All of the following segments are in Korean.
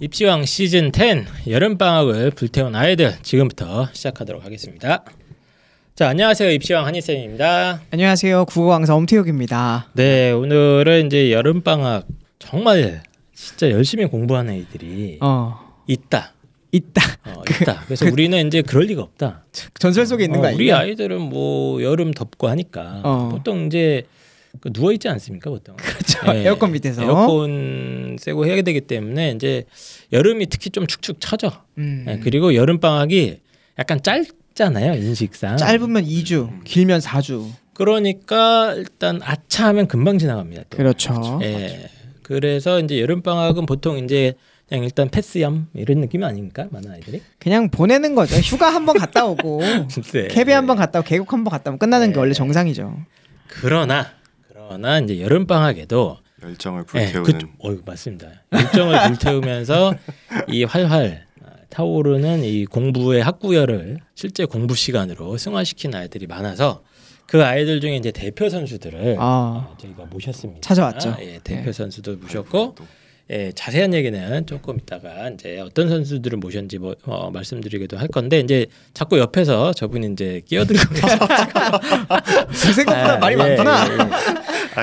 입시왕 시즌 10 여름방학을 불태운 아이들 지금부터 시작하도록 하겠습니다. 자, 안녕하세요. 입시왕 한희쌤입니다. 안녕하세요. 국어강사 엄태욱입니다. 네, 오늘은 이제 여름방학 정말 진짜 열심히 공부하는 애들이 있다. 그래서 우리는 이제 그럴 리가 없다. 전설 속에 있는 거 아니에요? 우리 아이들은 뭐 여름 덥고 하니까 보통 이제 누워 있지 않습니까, 보통. 그렇죠. 네. 에어컨 밑에서. 에어컨 쐬고 해야 되기 때문에 이제 여름이 특히 좀 축축 처져. 네, 그리고 여름 방학이 약간 짧잖아요, 인식상. 짧으면 2주, 길면 4주. 그러니까 일단 아차하면 금방 지나갑니다. 또. 그렇죠. 네, 그래서 이제 여름 방학은 보통 이제 그냥 일단 패스염 이런 느낌 아닙니까, 많은 아이들이? 그냥 보내는 거죠. 휴가 한번 갔다 오고, 네. 캐비 한번 갔다 오고, 계곡 한번 갔다 오면 끝나는 게 원래 정상이죠. 그러나 이제 여름 방학에도 열정을 불태우는. 맞습니다. 열정을 불태우면서 이 활활 타오르는 이 공부의 학구열을 실제 공부 시간으로 승화시킨 아이들이 많아서 그 아이들 중에 이제 대표 선수들을 저희가 모셨습니다. 찾아왔죠. 대표 선수들 모셨고. 자세한 얘기는 조금 이따가 이제 어떤 선수들을 모셨는지 말씀드리기도 할 건데 이제 자꾸 옆에서 저분이 이제 끼어들고 그 생각보다 말이 많구나.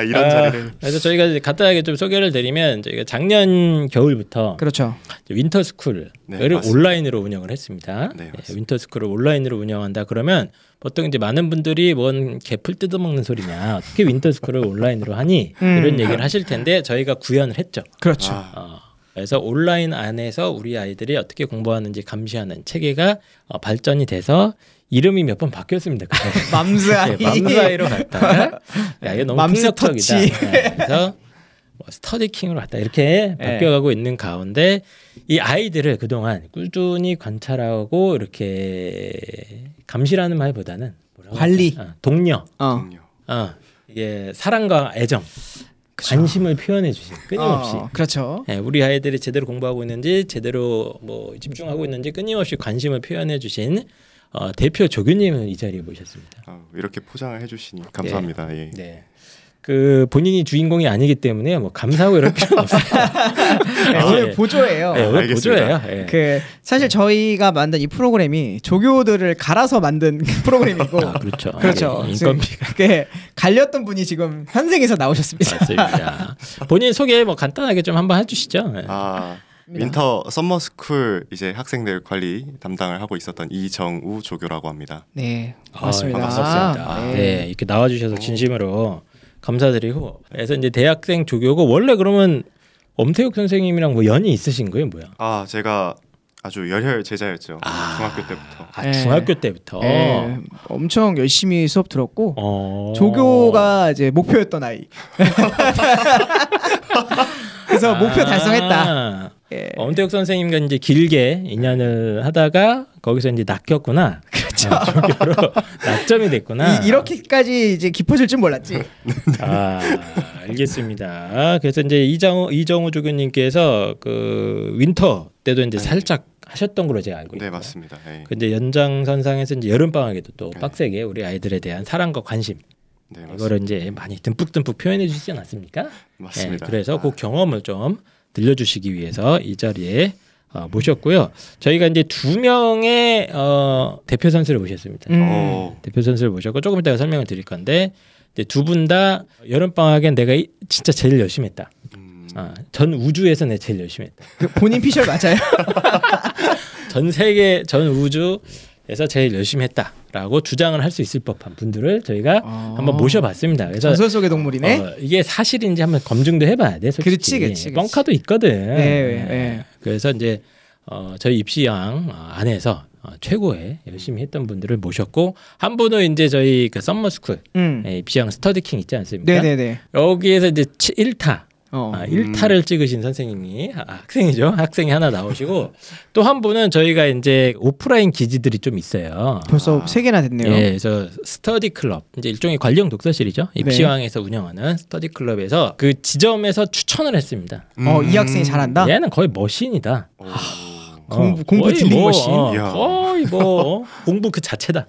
이런 자리를. 그래서 저희가 이제 간단하게 좀 소개를 드리면 저희가 작년 겨울부터 그렇죠. 윈터스쿨을 온라인으로 운영을 했습니다. 네, 윈터스쿨을 온라인으로 운영한다 그러면 보통 이제 많은 분들이 뭔 개풀 뜯어먹는 소리냐, 어떻게 윈터스쿨을 온라인으로 하니 이런 얘기를 하실 텐데 저희가 구현을 했죠. 그렇죠. 그래서 온라인 안에서 우리 아이들이 어떻게 공부하는지 감시하는 체계가 발전이 돼서 이름이 몇 번 바뀌었습니다. 맘스아이. 맘스아이로 갔다가 이게 너무 폭력적이다. 그래서 스터디킹으로 갔다 이렇게 바뀌어가고 있는 가운데 이 아이들을 그동안 꾸준히 관찰하고 이렇게 감시라는 말보다는 관리, 독려, 이게 사랑과 애정, 관심을 표현해 주신 끊임없이. 그렇죠. 우리 아이들이 제대로 공부하고 있는지 제대로 뭐 집중하고 있는지 끊임없이 관심을 표현해 주신 대표 조교님을 이 자리에 모셨습니다. 이렇게 포장을 해주시니 감사합니다. 네. 그 본인이 주인공이 아니기 때문에 뭐 감사하고 이럴 필요는 없어요. 오늘 보조예요. 오늘 보조예요. 그 사실 저희가 만든 이 프로그램이 조교들을 갈아서 만든 프로그램이고, 그렇죠. 그렇죠. 인건비가 갈렸던 분이 지금 현생에서 나오셨습니다. 맞습니다. 본인 소개 뭐 간단하게 좀 한번 해주시죠. 윈터 썸머스쿨 이제 학생들 관리 담당을 하고 있었던 이정우 조교라고 합니다. 네, 맞습니다. 반갑습니다. 네, 이렇게 나와주셔서 진심으로 감사드리고, 그래서 이제 대학생 조교고 원래 그러면 엄태욱 선생님이랑 뭐 연이 있으신 거예요, 뭐야? 제가 아주 열혈 제자였죠. 중학교 때부터. 중학교 때부터. 엄청 열심히 수업 들었고 조교가 이제 목표였던 아이. 그래서 목표 달성했다. 엄태욱 선생님과 이제 길게 인연을 하다가 거기서 이제 낚였구나. 그렇죠. 조교로 낙점이 됐구나. 이렇게까지 이제 깊어질 줄 몰랐지. 알겠습니다. 그래서 이제 이정우 조교님께서 그 윈터 때도 이제 살짝 하셨던 걸로 제가 알고 있고요. 네, 맞습니다. 근데 연장선상에서 이제 여름 방학에도 또 빡세게 우리 아이들에 대한 사랑과 관심. 이거를 이제 많이 듬뿍듬뿍 표현해 주시지 않았습니까? 맞습니다. 그래서 그 경험을 좀 들려주시기 위해서 이 자리에 모셨고요. 저희가 이제 2명의 대표 선수를 모셨습니다. 대표 선수를 모셨고 조금 이따가 설명을 드릴 건데 두 분 다 여름 방학엔 내가 진짜 제일 열심히 했다. 전 우주에서 내가 제일 열심히 했다. 그 본인 피셜 맞아요? 전 세계 전 우주에서 제일 열심히 했다라고 주장을 할 수 있을 법한 분들을 저희가 한번 모셔봤습니다. 그래서 전설 속의 동물이네. 이게 사실인지 한번 검증도 해봐야 돼. 솔직히. 그렇지. 뻥카도 있거든. 네. 그래서 이제 저희 입시왕 안에서 최고의 열심히 했던 분들을 모셨고 한 분은 이제 저희 그 썸머스쿨 입시왕 스터디킹 있지 않습니까? 네네네. 여기에서 이제 1타 1타를 찍으신 선생님이 학생이죠. 학생이 하나 나오시고 또 한 분은 저희가 이제 오프라인 기지들이 좀 있어요. 벌써 3개나 됐네요. 그래서 스터디 클럽 이제 일종의 관령 독서실이죠. 입시왕에서 운영하는 스터디 클럽에서 그 지점에서 추천을 했습니다. 이 학생이 잘한다. 얘는 거의 머신이다. 공부 딜링 머신. 거의 뭐 공부 그 자체다.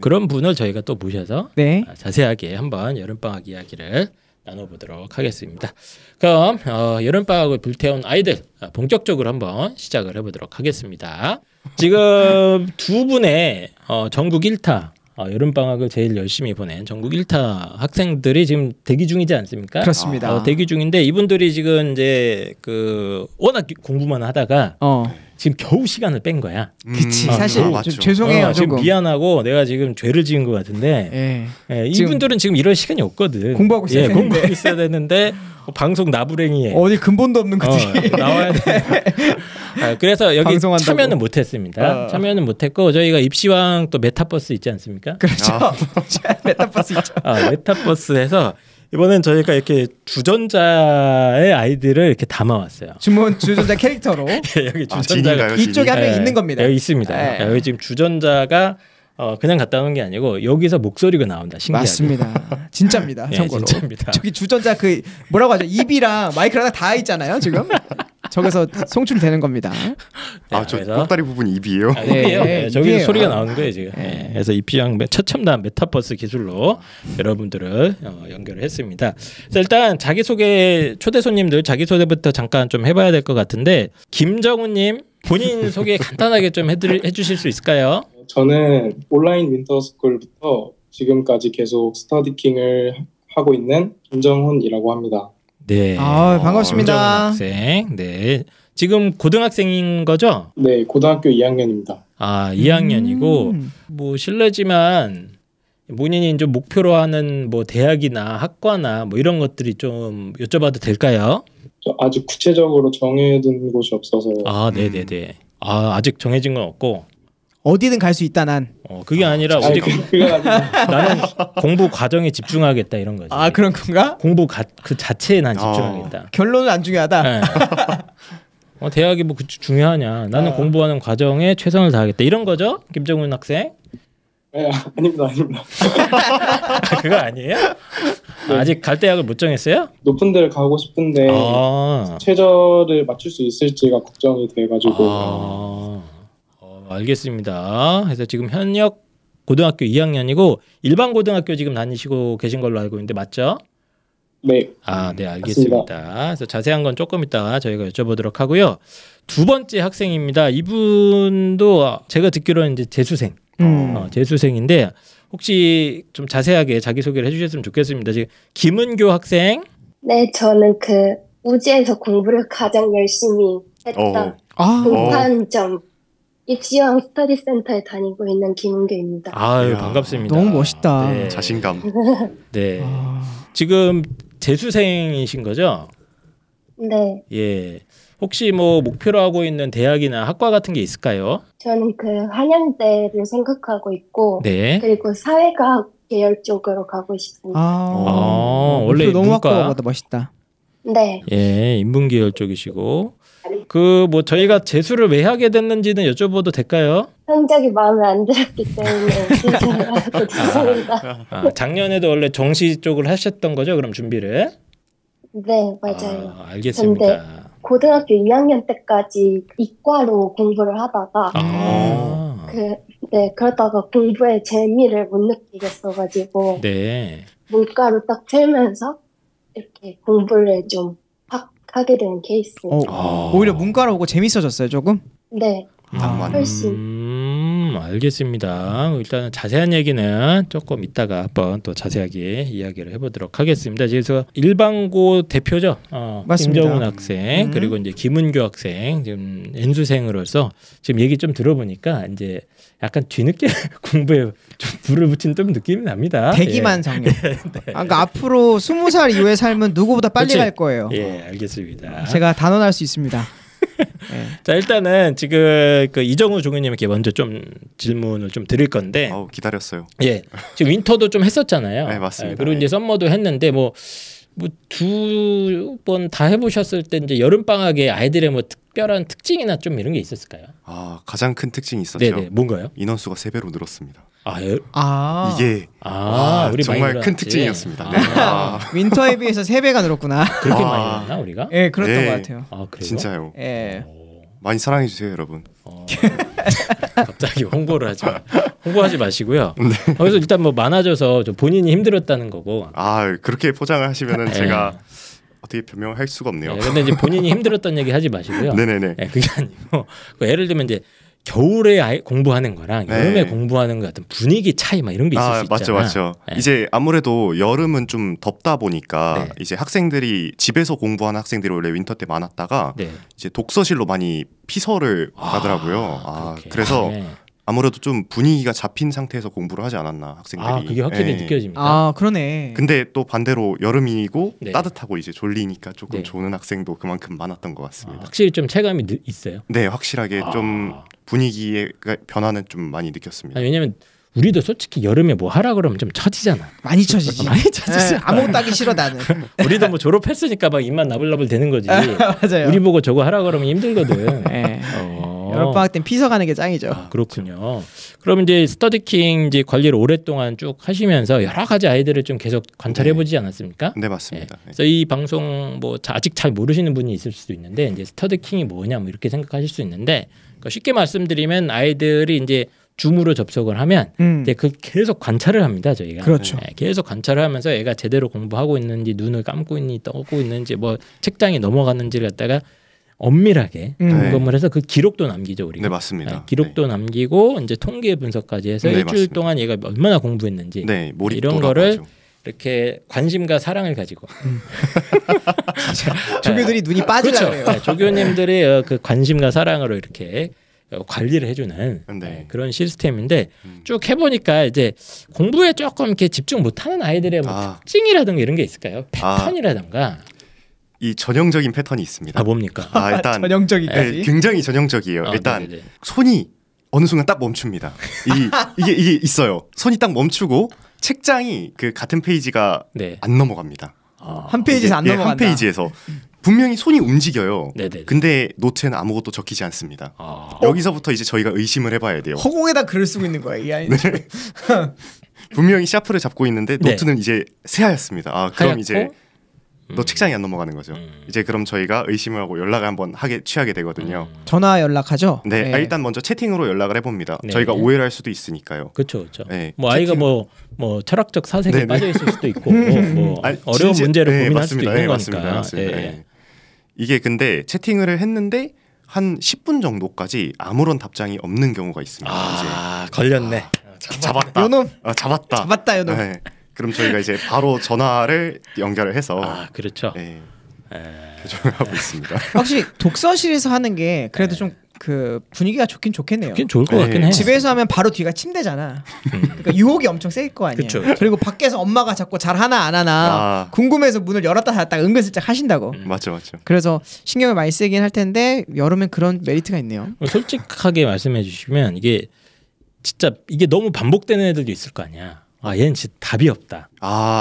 그런 분을 저희가 또 모셔서 자세하게 한번 여름방학 이야기를 나눠보도록 하겠습니다. 그럼 여름방학을 불태운 아이들 본격적으로 한번 시작을 해보도록 하겠습니다. 지금 두 분의 전국 1타 여름방학을 제일 열심히 보낸 전국 1타 학생들이 지금 대기 중이지 않습니까? 그렇습니다. 대기 중인데 이분들이 지금 이제 워낙 공부만 하다가 지금 겨우 시간을 뺀 거야. 그치 사실 좀 죄송해요. 지금 미안하고 내가 지금 죄를 지은 것 같은데 이분들은 지금 이럴 시간이 없거든. 공부하고 있어야 되는데. 공부하고 있어야 되는데 방송 나부랭이에 어디 근본도 없는 거지. 나와야 돼. 그래서 여기 참여는 못했습니다. 참여는 못했고 저희가 입시왕 또 메타버스 있지 않습니까? 그렇죠. 메타버스 있죠. 메타버스에서 이번엔 저희가 이렇게 주전자의 아이들을 이렇게 담아왔어요. 주전자 캐릭터로. 여기 주전자가 이쪽에 한 명 있는 겁니다. 여기 있습니다. 여기 지금 주전자가 그냥 갖다 놓은 게 아니고 여기서 목소리가 나온다. 신기하게. 맞습니다. 진짜입니다. 참고로. 진짜입니다. 저기 주전자 뭐라고 하죠? 입이랑 마이크랑 다 있잖아요. 지금. 저기서 송출되는 겁니다. 저 꼭다리 부분이 입이에요? 입이에요. 저기 소리가 나오는 거예요 지금. 그래서 입시왕 최첨단 메타버스 기술로 여러분들을 연결을 했습니다. 그래서 일단 자기소개 초대 손님들 자기소개부터 잠깐 좀 해봐야 될 것 같은데 김정우님 본인 소개 간단하게 좀 해주실 수 있을까요? 저는 온라인 윈터스쿨부터 지금까지 계속 스터디킹을 하고 있는 김정훈이라고 합니다. 네. 반갑습니다. 학생. 네. 지금 고등학생인 거죠? 네, 고등학교 2학년입니다. 2학년이고 뭐 실례지만 본인이 좀 목표로 하는 뭐 대학이나 학과나 뭐 이런 것들이 좀 여쭤봐도 될까요? 저 아직 구체적으로 정해둔 곳이 없어서. 네네네. 아직 정해진 건 없고. 어디든 갈 수 있다 난. 그게 아니라 그건 아니라 나는 공부 과정에 집중하겠다 이런 거지. 그런 건가? 공부 그 자체에 난 집중하겠다. 결론은 안 중요하다. 네. 대학이 뭐 중요하냐? 나는 공부하는 과정에 최선을 다하겠다 이런 거죠, 김정훈 학생? 아닙니다. 그거 아니에요? 네. 아직 갈 대학을 못 정했어요? 높은 데를 가고 싶은데 최저를 맞출 수 있을지가 걱정이 돼가지고. 알겠습니다. 그래서 지금 현역 고등학교 2학년이고 일반 고등학교 지금 다니시고 계신 걸로 알고 있는데 맞죠? 네. 네, 알겠습니다. 맞습니다. 그래서 자세한 건 조금 이따가 저희가 여쭤보도록 하고요. 두 번째 학생입니다. 이분도 제가 듣기로는 이제 재수생. 재수생인데 혹시 좀 자세하게 자기소개를 해주셨으면 좋겠습니다. 지금 김은교 학생. 네, 저는 우주에서 공부를 가장 열심히 했던 동탄점 입시왕 스터디센터에 다니고 있는 김은교입니다. 반갑습니다. 너무 멋있다. 네. 자신감. 네. 지금 재수생이신 거죠? 네. 예. 혹시 뭐 목표로 하고 있는 대학이나 학과 같은 게 있을까요? 저는 한양대를 생각하고 있고, 네. 그리고 사회과학 계열 쪽으로 가고 싶습니다. 원래 너무 학과보다 멋있다. 네. 예, 인문 계열 쪽이시고. 뭐 저희가 재수를 왜 하게 됐는지는 여쭤봐도 될까요? 성적이 마음에 안 들었기 때문에 재수를 하게 됐습니다. 작년에도 원래 정시 쪽을 하셨던 거죠? 그럼 준비를? 네, 맞아요. 알겠습니다. 고등학교 2학년 때까지 이과로 공부를 하다가 그러다가 공부에 재미를 못 느끼겠어가지고 문과로 딱 틀면서 이렇게 공부를 좀 확 하게 된 케이스. 오히려 문과로 오고 재밌어졌어요 조금? 네. 훨씬. 알겠습니다. 일단 자세한 얘기는 조금 이따가 한번 또 자세하게 이야기를 해보도록 하겠습니다. 그래서 일반고 대표죠. 맞습니다. 김정훈 학생 그리고 이제 김은교 학생 지금 N수생으로서 지금 얘기 좀 들어보니까 이제 약간 뒤늦게 공부에 좀 불을 붙인 좀 느낌이 납니다. 대기만성형. 그러니까 앞으로 20살 이후의 삶은 누구보다 빨리 갈 거예요. 알겠습니다. 제가 단언할 수 있습니다. 자 일단은 지금 이정우 종우님께 먼저 좀 질문을 좀 드릴 건데. 기다렸어요. 지금 윈터도 좀 했었잖아요. 네, 맞습니다. 그리고 이제 썸머도 했는데 뭐 두 번 다 해보셨을 때 이제 여름 방학에 아이들의 뭐 특별한 특징이나 좀 이런 게 있었을까요? 가장 큰 특징이 있었죠. 네네, 뭔가요? 인원수가 3배로 늘었습니다. 이게 우리 정말 큰 특징이었습니다. 윈터에 비해서 3배가 늘었구나. 그렇게 많이 늘었나 우리가? 네, 그랬던 것 같아요. 그래요? 진짜요. 예. 많이 사랑해 주세요, 여러분. 갑자기 홍보하지 마시고요. 네. 그래서 일단 뭐 많아져서 본인이 힘들었다는 거고. 아 그렇게 포장을 하시면은 제가 어떻게 변명할 수가 없네요. 네, 근데 이제 본인이 힘들었던 얘기 하지 마시고요. 네네네. 네, 그게 아니고 예를 들면 이제 겨울에 공부하는 거랑 여름에 공부하는 것 같은 분위기 차이 막 이런 게 있을 수 있잖아요. 맞죠. 네. 이제 아무래도 여름은 좀 덥다 보니까 이제 학생들이 집에서 공부하는 학생들이 원래 윈터 때 많았다가 이제 독서실로 많이 피서를 가더라고요. 그래서 아무래도 좀 분위기가 잡힌 상태에서 공부를 하지 않았나 학생들이. 그게 확실히 느껴집니다. 아 그러네. 근데 또 반대로 여름이고 따뜻하고 이제 졸리니까 조금 조는 학생도 그만큼 많았던 것 같습니다. 확실히 좀 체감이 있어요? 네, 확실하게 좀 분위기의 변화는 좀 많이 느꼈습니다. 왜냐면 우리도 솔직히 여름에 뭐 하라 그러면 좀 처지잖아. 많이 처지지. 많이 처지지. 아무것도 하기 싫어 나는. 우리도 뭐 졸업했으니까 막 입만 나불나불 되는 거지. 맞아요. 우리 보고 저거 하라 그러면 힘들거든. 여름방학 땐 피서 가는 게 짱이죠. 그렇군요. 그럼 이제 스터디킹 이제 관리를 오랫동안 쭉 하시면서 여러 가지 아이들을 좀 계속 관찰해 보지 않았습니까? 네, 맞습니다. 그래서 이 방송 뭐 아직 잘 모르시는 분이 있을 수도 있는데 이제 스터디킹이 뭐냐 뭐 이렇게 생각하실 수 있는데 쉽게 말씀드리면 아이들이 이제 줌으로 접속을 하면 이제 그 계속 관찰을 합니다 저희가. 그렇죠. 계속 관찰을 하면서 애가 제대로 공부하고 있는지 눈을 감고 있는지 떠고 있는지 뭐 책장이 넘어갔는지를 갖다가 엄밀하게 점검을 해서 그 기록도 남기죠 우리가. 네 맞습니다. 기록도 남기고 이제 통계 분석까지 해서 일주일 맞습니다. 동안 얘가 얼마나 공부했는지 이런 거를 이렇게 관심과 사랑을 가지고 조교들이 눈이 빠지려고 해요. 그렇죠. 조교님들의 그 관심과 사랑으로 이렇게 관리를 해주는 그런 시스템인데 쭉 해보니까 이제 공부에 조금 이렇게 집중 못하는 아이들의 뭐 특징이라든가 이런 게 있을까요? 패턴이라든가. 이 전형적인 패턴이 있습니다. 뭡니까? 일단 전형적이까지. 굉장히 전형적이에요. 일단 손이 어느 순간 딱 멈춥니다. 이게 있어요. 손이 딱 멈추고 책장이 그 같은 페이지가 안 넘어갑니다. 한 페이지에서 안 넘어간다. 한 페이지에서 분명히 손이 움직여요. 네네네. 근데 노트에는 아무것도 적히지 않습니다. 여기서부터 이제 저희가 의심을 해봐야 돼요. 허공에다 글을 쓰고 있는 거야 이 아이. 분명히 샤프를 잡고 있는데 노트는 이제 새하얗습니다. 그럼 이제 너 책장이 안 넘어가는 거죠. 이제 그럼 저희가 의심을 하고 연락을 한번 취하게 되거든요. 전화 연락하죠. 네, 일단 먼저 채팅으로 연락을 해봅니다. 저희가 오해를 할 수도 있으니까요. 그렇죠. 뭐 아이가 뭐 철학적 사색에 빠져 있을 수도 있고 뭐 어려운 문제를 고민할 수도 있는 거니까. 맞습니다. 이게 근데 채팅을 했는데 한 10분 정도까지 아무런 답장이 없는 경우가 있습니다. 이제 걸렸네. 잡았다. 요놈. 잡았다 요놈. 네. 그럼 저희가 이제 바로 전화를 연결을 해서 그렇죠. 교정을 하고 있습니다. 확실히 독서실에서 하는 게 그래도 좀 그 분위기가 좋긴 좋겠네요. 좋긴 좋을 것 같긴 해. 집에서 하면 바로 뒤가 침대잖아. 그러니까 유혹이 엄청 세일 거 아니에요. 그쵸. 그리고 밖에서 엄마가 자꾸 잘 하나 안 하나 궁금해서 문을 열었다 닫았다 은근슬쩍 하신다고. 맞죠. 그래서 신경을 많이 쓰긴 할 텐데 여름엔 그런 메리트가 있네요. 솔직하게 말씀해 주시면 이게 진짜 이게 너무 반복되는 애들도 있을 거 아니야. 얘는 진짜 답이 없다.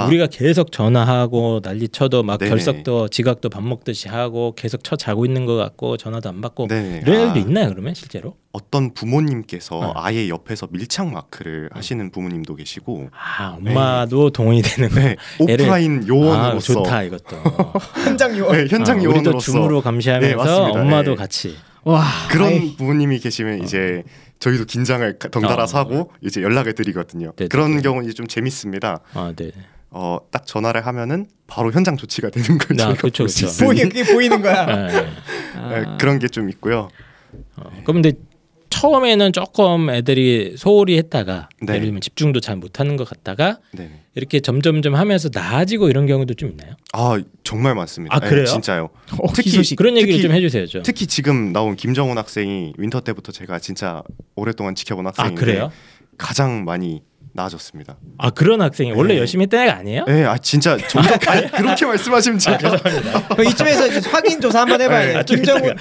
우리가 계속 전화하고 난리 쳐도 막 결석도 지각도 밥 먹듯이 하고 계속 자고 있는 것 같고 전화도 안 받고 이런 애들도 있나요 그러면 실제로? 어떤 부모님께서 아예 옆에서 밀착 마크를 하시는 부모님도 계시고 엄마도 동원이 되는 거예요. 오프라인 요원으로서 좋다 이것도. 현장 요원. 현장 요원으로서 우리도 줌으로 감시하면서 엄마도 같이. 그런 부모님이 계시면 이제 저희도 긴장을 덩달아서 하고 이제 연락을 드리거든요. 그런 경우는 이제 좀 재밌습니다. 딱 전화를 하면은 바로 현장 조치가 되는 걸 저희가 그렇죠. 그게 보이는 거야. 그런 게 좀 있고요. 그럼 근데 처음에는 조금 애들이 소홀히 했다가 예를 들면 집중도 잘 못하는 것 같다가 이렇게 점점점 하면서 나아지고 이런 경우도 좀 있나요? 정말 많습니다. 그래요? 진짜요. 특히 그런 얘기를 좀 해주세요. 특히 지금 나온 김정훈 학생이 윈터 때부터 제가 진짜 오랫동안 지켜본 학생인데 그래요? 가장 많이 나아졌습니다. 그런 학생이 원래 열심히 했던 애가 아니에요? 네, 진짜 그렇게 말씀하시면 제가 이쯤에서 이제 확인 조사 한번 해봐야 돼. 김정훈.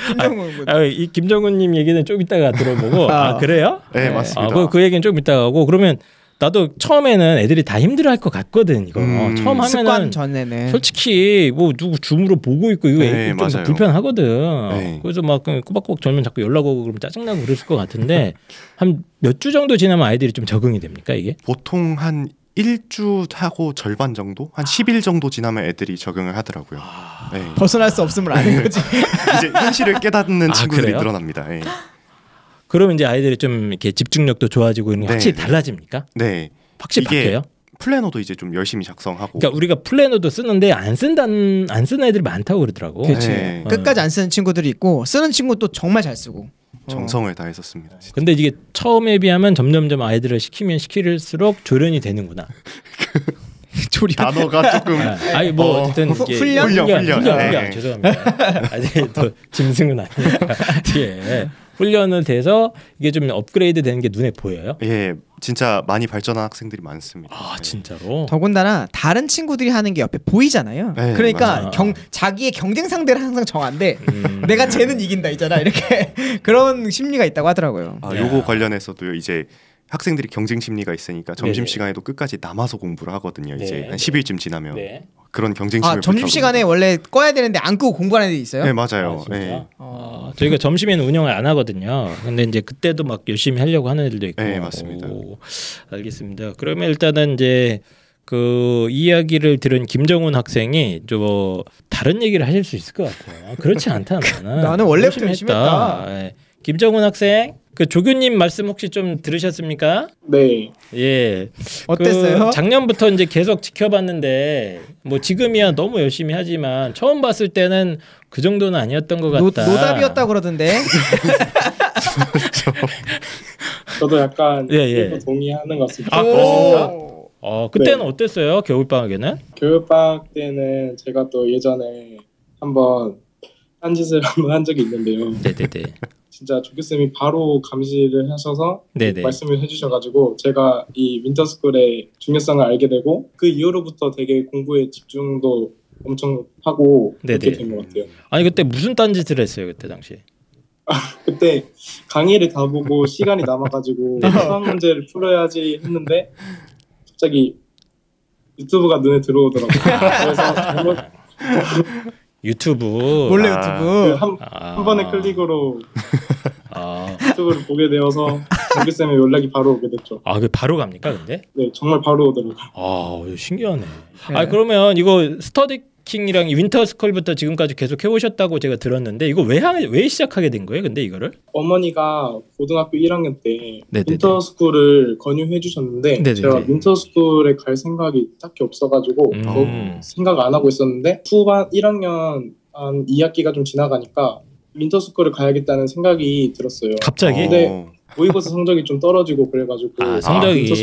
이 김정훈님 얘기는 좀 이따가 들어보고 그래요? 네, 맞습니다. 그 얘기는 좀 이따가 하고 그러면 나도 처음에는 애들이 다 힘들어할 것 같거든 이거. 처음 하면은 습관 전에는 솔직히 뭐 누구 줌으로 보고 있고 이거 좀 불편하거든. 그래서 막 꼬박꼬박 절면 자꾸 연락 오고 그러면 짜증나고 그랬을 것 같은데 한 몇 주 정도 지나면 아이들이 좀 적응이 됩니까 이게? 보통 한 1주 하고 절반 정도? 한 10일 정도 지나면 애들이 적응을 하더라고요. 벗어날 수 없음을 아는 거지. 이제 현실을 깨닫는 친구들이 그래요? 늘어납니다. 그러면 이제 아이들이 좀 이렇게 집중력도 좋아지고 이런 게 확실히 달라집니까? 네. 확실히 바뀌어요? 플래너도 이제 좀 열심히 작성하고. 그러니까 우리가 플래너도 쓰는데 안 쓰는 애들이 많다고 그러더라고. 그렇지. 끝까지 안 쓰는 친구들이 있고 쓰는 친구 또 정말 잘 쓰고. 정성을 다했었습니다. 진짜. 근데 이게 처음에 비하면 점점점 아이들을 시키면 시킬수록 조련이 되는구나. 조련 단어가 조금 아니 뭐 어쨌든 훈련. 죄송합니다. 아직 또 짐승은 아니니까. 예. 훈련을 돼서 이게 좀 업그레이드 되는 게 눈에 보여요? 예, 진짜 많이 발전한 학생들이 많습니다. 아, 진짜로? 더군다나 다른 친구들이 하는 게 옆에 보이잖아요. 네, 그러니까 자기의 경쟁 상대를 항상 정한데 내가 쟤는 이긴다 있잖아. 이렇게 그런 심리가 있다고 하더라고요. 요거 관련해서도 이제 학생들이 경쟁 심리가 있으니까 점심 시간에도 끝까지 남아서 공부를 하거든요. 이제 한 10일쯤 지나면 그런 경쟁심을. 점심 시간에 원래 꺼야 되는데 안 끄고 공부하는 애들이 있어요? 네, 맞아요. 저희가 점심에는 운영을 안 하거든요. 근데 이제 그때도 막 열심히 하려고 하는 애들도 있고. 네, 맞습니다. 알겠습니다. 그러면 일단은 이제 그 이야기를 들은 김정훈 학생이 좀 다른 얘기를 하실 수 있을 것 같아요. 그렇지 않다 나는. 나는 원래부터 열심히 했다. 네. 김정훈 학생, 그 조교님 말씀 혹시 좀 들으셨습니까? 네. 예. 어땠어요? 그 작년부터 이제 계속 지켜봤는데 뭐 지금이야 너무 열심히 하지만 처음 봤을 때는 그 정도는 아니었던 것 같다. 노답이었다 그러던데. 저도 약간 동의하는 것 같습니다. 아, 그렇습니까? 그때는 어땠어요? 겨울방학에는? 겨울방학 때는 제가 또 예전에 한번 딴짓을 한번 한 적이 있는데요. 네네네. 진짜 조교쌤이 바로 감시를 하셔서 말씀을 해주셔가지고 제가 이 윈터스쿨의 중요성을 알게 되고 그 이후로부터 되게 공부에 집중도 엄청 하고 그렇게 된 것 같아요. 아니 그때 무슨 딴짓을 했어요 그때 당시? 그때 강의를 다 보고 시간이 남아가지고 수학 문제를 풀어야지 했는데 갑자기 유튜브가 눈에 들어오더라고요. 그래서 유튜브 몰래 유튜브 한 번의 클릭으로 유튜브를 보게 되어서 조교쌤의 연락이 바로 오게 됐죠. 아, 그 바로 갑니까 근데? 네, 정말 바로 오더라고요. 아, 신기하네. 아, 그러면 이거 스터디킹이랑 윈터스쿨부터 지금까지 계속 해오셨다고 제가 들었는데 이거 왜 시작하게 된 거예요? 근데 이거를? 어머니가 고등학교 1학년 때 윈터스쿨을 권유해 주셨는데 제가 윈터스쿨에 갈 생각이 딱히 없어가지고 생각 안 하고 있었는데 후반 1학년 한 2학기가 좀 지나가니까 윈터스쿨을 가야겠다는 생각이 들었어요. 갑자기? 근데 모의고사 성적이 좀 떨어지고 그래가지고 성적이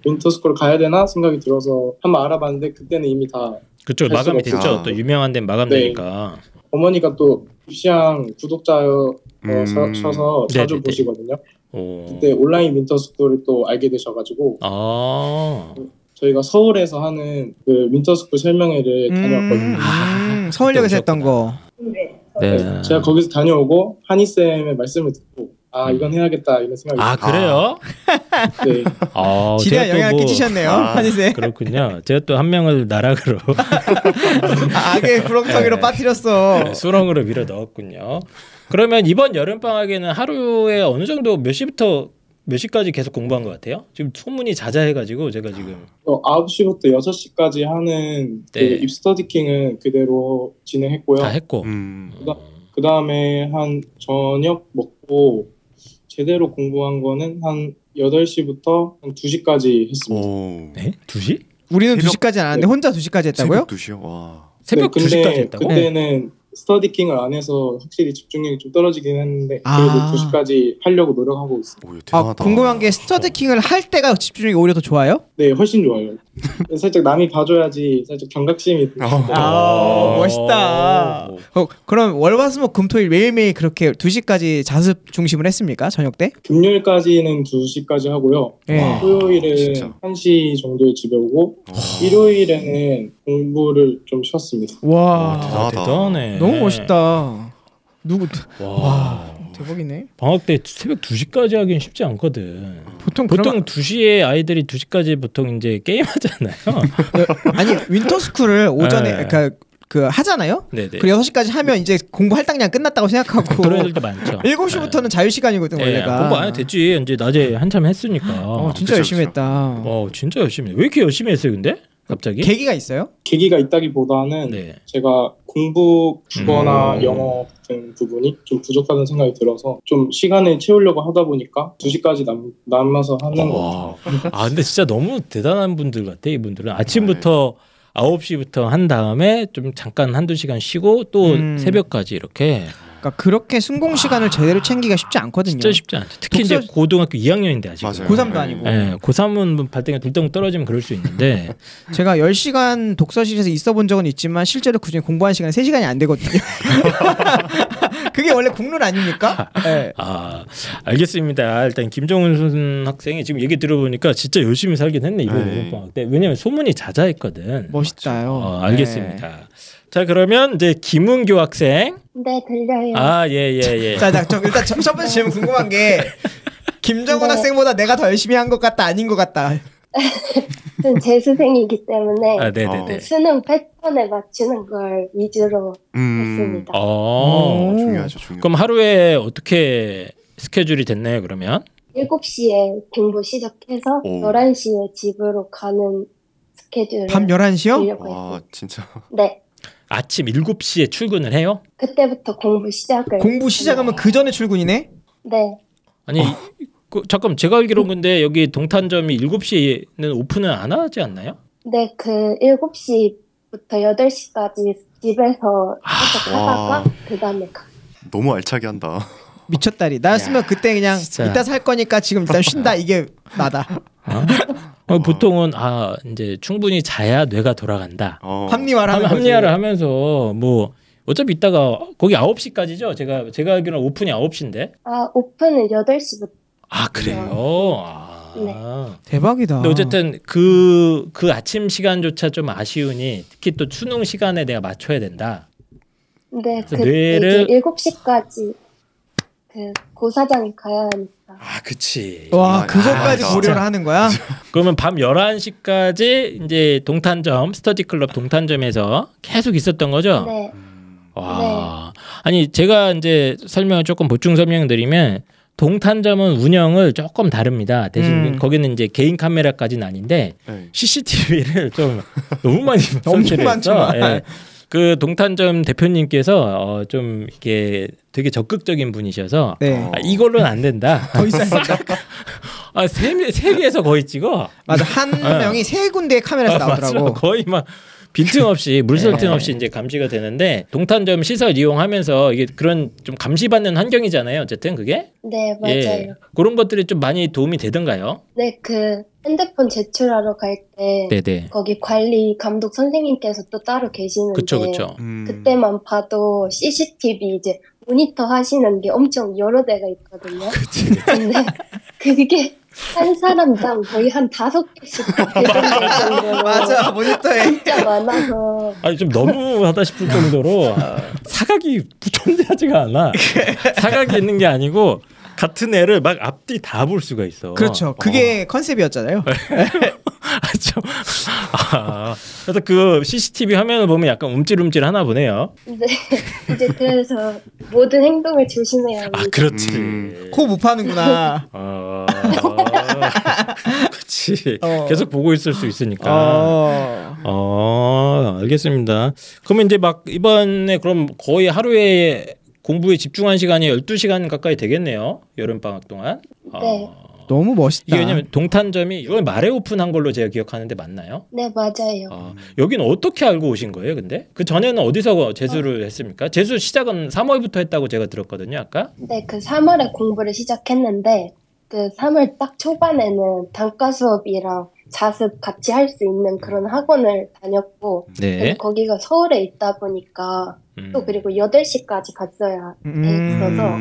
윈터스쿨 가야 되나 생각이 들어서 한번 알아봤는데 그때는 이미 다 그쪽 마감이 됐죠. 또 유명한 데는 마감되니까. 어머니가 또 입시왕 구독자셔서 자주 보시거든요. 그때 온라인 윈터스쿨을 또 알게 되셔가지고 저희가 서울에서 하는 그 윈터스쿨 설명회를 다녀왔거든요. 서울역에서 했던 거. 네. 제가 거기서 다녀오고 한이쌤의 말씀을 듣고 이건 해야겠다 이런 생각이 그래요? 네. 지대한 영향을 끼치셨네요. 한이쌤. 그렇군요. 제가 또 한 명을 나락으로 악의 구렁텅이로 빠뜨렸어. 수렁으로 밀어 넣었군요. 그러면 이번 여름방학에는 하루에 어느 정도 몇 시부터 몇 시까지 계속 공부한 것 같아요? 지금 소문이 자자해가지고 제가 지금 9시부터 6시까지 하는 그 입스터디킹은 그대로 진행했고요. 다 했고 그 다음에 한 저녁 먹고 제대로 공부한 거는 한 8시부터 한 2시까지 했습니다. 네? 2시? 우리는 2시까지 안 하는데 혼자 2시까지 했다고요? 새벽 2시요? 와. 새벽 2시까지 했다고? 그때는 스터디킹을 안 해서 확실히 집중력이 좀 떨어지긴 했는데 그래도 2시까지 하려고 노력하고 있어요. 궁금한 게 스터디킹을 할 때가 집중력이 오히려 더 좋아요? 네, 훨씬 좋아요. 살짝 남이 봐줘야지 살짝 경각심이 멋있다. 그럼 월화수목 금토일 매일매일 그렇게 2시까지 자습 중심을 했습니까? 저녁 때? 금요일까지는 2시까지 하고요. 토요일은 1시 정도에 집에 오고 일요일에는 공부를 좀 쉬었습니다. 와, 대단하네. 너무 멋있다. 와, 대박이네. 방학 때 새벽 2시까지 하긴 쉽지 않거든. 보통 2시에 아이들이 2시까지 보통 이제 게임하잖아요. 아니 윈터스쿨을 오전에 그 하잖아요. 네네. 그리고 6시까지 하면 이제 공부 할당량 끝났다고 생각하고 그런 애들도 많죠. 7시부터는 자유 시간이거든 원래가. 공부 안 해도 됐지. 이제 낮에 한참 했으니까. 진짜 열심히 했다. 진짜 열심히. 왜 이렇게 열심히 했어요, 근데? 갑자기? 계기가 있어요? 계기가 있다기보다는 네. 제가 공부 국어나 영어 같은 부분이 좀 부족하다는 생각이 들어서 좀 시간을 채우려고 하다 보니까 2시까지 남아서 하는 거. 아 근데 진짜 너무 대단한 분들 같아. 이분들은 아침부터 9시부터 한 다음에 좀 잠깐 한두 시간 쉬고 또 새벽까지 이렇게. 그러니까 그렇게 순공 시간을 제대로 챙기기가 쉽지 않거든요. 진짜 쉽지 않죠. 특히 이제 고등학교 2학년인데 아직. 맞아요. 고3도 아니고. 네, 고3은 발등에 불덩 떨어지면 그럴 수 있는데 제가 10시간 독서실에서 있어 본 적은 있지만 실제로 그중에 공부하는 시간이 3시간이 안 되거든요. 그게 원래 국룰 아닙니까? 네. 아, 알겠습니다. 일단 김정훈 학생이 지금 얘기 들어보니까 진짜 열심히 살긴 했네 이번 여름방학 때. 왜냐면 소문이 자자했거든. 멋있다요. 알겠습니다. 네. 자 그러면 이제 김은교 학생. 네 들려요. 아 예. 자 일단 첫 번째 질문 궁금한 게 김정훈 학생보다 내가 더 열심히 한 것 같다 아닌 것 같다. 저는 재수생이기 때문에 네네네. 수능 패턴에 맞추는 걸 위주로 했습니다. 중요하죠. 그럼 하루에 어떻게 스케줄이 됐나요 그러면? 7시에 공부 시작해서 11시에 집으로 가는 스케줄. 밤 11시요? 와 진짜. 네. 아침 7시에 출근을 해요? 그때부터 공부 시작을. 공부 시작하면 그 전에 출근이네? 네. 아니 잠깐 제가 알기로는 근데 여기 동탄점이 7시에는 오픈을 안 하지 않나요? 네, 그 7시부터 8시까지 집에서 하다가 그 다음에 가. 너무 알차게 한다. 미쳤다리. 나였으면 그때 그냥 진짜. 이따 살 거니까 지금 일단 쉰다 이게 나다. 보통은 이제 충분히 자야 뇌가 돌아간다. 합리화를 하면서 뭐 어차피 이따가 거기 9시까지죠. 제가 알기로는 오픈이 9시인데. 오픈은 8시부터. 그래요. 네. 대박이다. 근데 어쨌든 그 아침 시간조차 좀 아쉬우니 특히 또 수능 시간에 내가 맞춰야 된다. 네, 뇌를 7시까지 그 고사장에 가야 하니까. 그치. 와, 그것까지 고려를 하는 거야? 그러면 밤 11시까지 이제 동탄점 스터디 클럽 동탄점에서 계속 있었던 거죠? 네. 와. 네. 아니 제가 이제 설명을 조금 보충 설명드리면 동탄점은 운영을 조금 다릅니다. 대신 거기는 이제 개인 카메라까지는 아닌데 CCTV를 좀 너무 많이 설치를 했죠. 예. 그 동탄점 대표님께서 좀 이게 되게 적극적인 분이셔서 이걸로는 안 된다. 더 있어야 된다. 세 개에서 거의 찍어. 맞아. 한 명이 세 군데의 카메라에서 나오더라고. 맞아. 거의 막 빈틈없이 물설 틈 없이 이제 감시가 되는데 동탄점 시설 이용하면서 이게 그런 좀 감시받는 환경이잖아요. 어쨌든 그게. 네, 맞아요. 그런 것들이 좀 많이 도움이 되던가요? 네, 그 핸드폰 제출하러 갈 때 거기 관리 감독 선생님께서 또 따로 계시는데 그쵸. 그때만 봐도 CCTV 이제 모니터 하시는 게 엄청 여러 대가 있거든요. 근데 그게 한 사람당 거의 한 5개씩 배정될 정도로 맞아, 모니터에 진짜 많아서 좀 너무하다 싶을 정도로 사각이 존재하지가 않아. 사각이 있는 게 아니고 같은 애를 막 앞뒤 다 볼 수가 있어. 그렇죠. 그게 컨셉이었잖아요. 그래서 그 CCTV 화면을 보면 약간 움찔움찔 하나 보네요. 네. 이제 그래서 모든 행동을 조심해야 합니다. 그렇지. 코 못 파는구나. 그렇지. 계속 보고 있을 수 있으니까. 알겠습니다. 그러면 이제 막 이번에 그럼 거의 하루에 공부에 집중한 시간이 12시간 가까이 되겠네요. 여름방학 동안. 네. 너무 멋있다. 이게 왜냐면 동탄점이 이걸 말에 오픈한 걸로 제가 기억하는데 맞나요? 네, 맞아요. 여기는 어떻게 알고 오신 거예요, 근데? 그 전에는 어디서 재수를 했습니까? 재수 시작은 3월부터 했다고 제가 들었거든요, 아까? 네, 그 3월에 공부를 시작했는데 그 3월 딱 초반에는 단과 수업이랑 자습 같이 할 수 있는 그런 학원을 다녔고 거기가 서울에 있다 보니까 또 그리고 8시까지 갔어야 했어서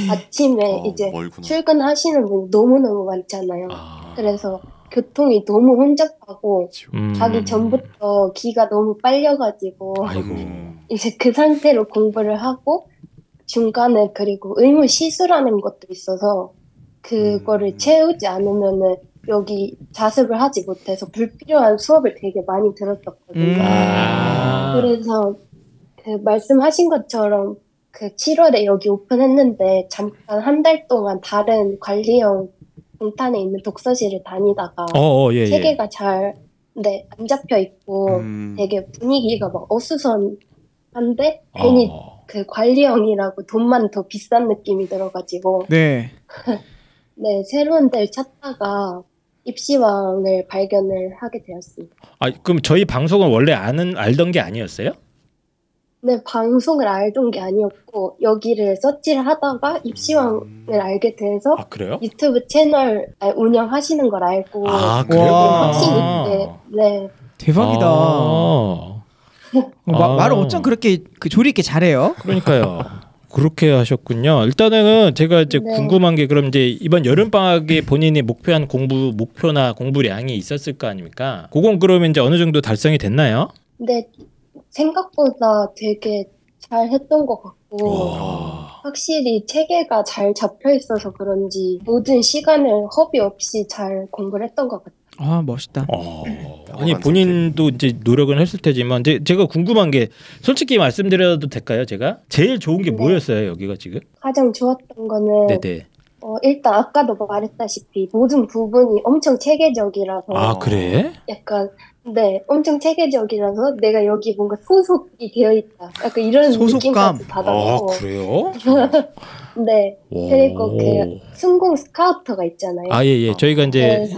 아침에 이제 멀구나. 출근하시는 분이 너무너무 많잖아요. 그래서 교통이 너무 혼잡하고 가기 전부터 기가 너무 빨려가지고 이제 그 상태로 공부를 하고 중간에 그리고 의무 시수라는 것도 있어서 그거를 채우지 않으면은 여기 자습을 하지 못해서 불필요한 수업을 되게 많이 들었었거든요. 그래서 그 말씀하신 것처럼 그 7월에 여기 오픈했는데 잠깐 한 달 동안 다른 관리형 동탄에 있는 독서실을 다니다가 체계가 잘 네, 안 잡혀 있고 되게 분위기가 막 어수선한데 괜히 그 관리형이라고 돈만 더 비싼 느낌이 들어가지고 네. 네, 새로운 데를 찾다가 입시왕을 발견을 하게 되었습니다. 아, 그럼 저희 방송은 원래 알던 게 아니었어요? 네, 방송을 알던 게 아니었고 여기를 서치를 하다가 입시왕을 알게 돼서 그래요? 유튜브 채널 운영하시는 걸 알고 그래요? 확신 있게 네. 대박이다. 말을 어쩜 그렇게 조리 있게 잘해요? 그러니까요. 그렇게 하셨군요. 일단은 제가 이제 궁금한 게 그럼 이제 이번 여름 방학에 본인이 목표한 목표나 공부량이 있었을 거 아닙니까? 그건 그러면 이제 어느 정도 달성이 됐나요? 네, 생각보다 되게 잘 했던 것 같고 확실히 체계가 잘 잡혀 있어서 그런지 모든 시간을 허비 없이 잘 공부를 했던 것 같아요. 멋있다. 아니 본인도 이제 노력은 했을 테지만 제가 궁금한 게 솔직히 말씀드려도 될까요? 제가 제일 좋은 게 뭐였어요? 여기가 지금? 가장 좋았던 거는 네네. 일단 아까도 말했다시피 모든 부분이 엄청 체계적이라서 그래? 약간 네, 엄청 체계적이라서 내가 여기 뭔가 소속이 되어 있다. 약간 이런 느낌까지 받았고. 그래요? 네. 그리고 그 순공 스카우터가 있잖아요. 예. 저희가 이제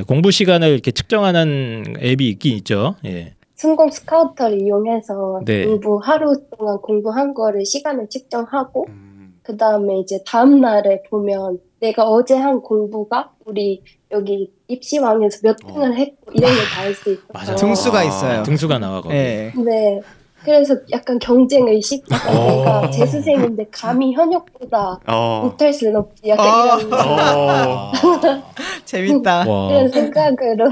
공부 시간을 이렇게 측정하는 앱이 있긴 있죠. 예. 순공 스카우터를 이용해서 하루 동안 공부한 거를 시간을 측정하고 그 다음에 이제 다음 날에 보면 내가 어제 한 공부가 우리 여기 입시왕에서 몇 등을 했고 이런 걸 다 알 수 있어서 맞아. 등수가 있어요. 등수가 나와 거기. 네. 그래서 약간 경쟁 의식, 약간 내가 재수생인데 감히 현역보다 못할 수는 없지. 약간 이런 재밌다. 이런 생각으로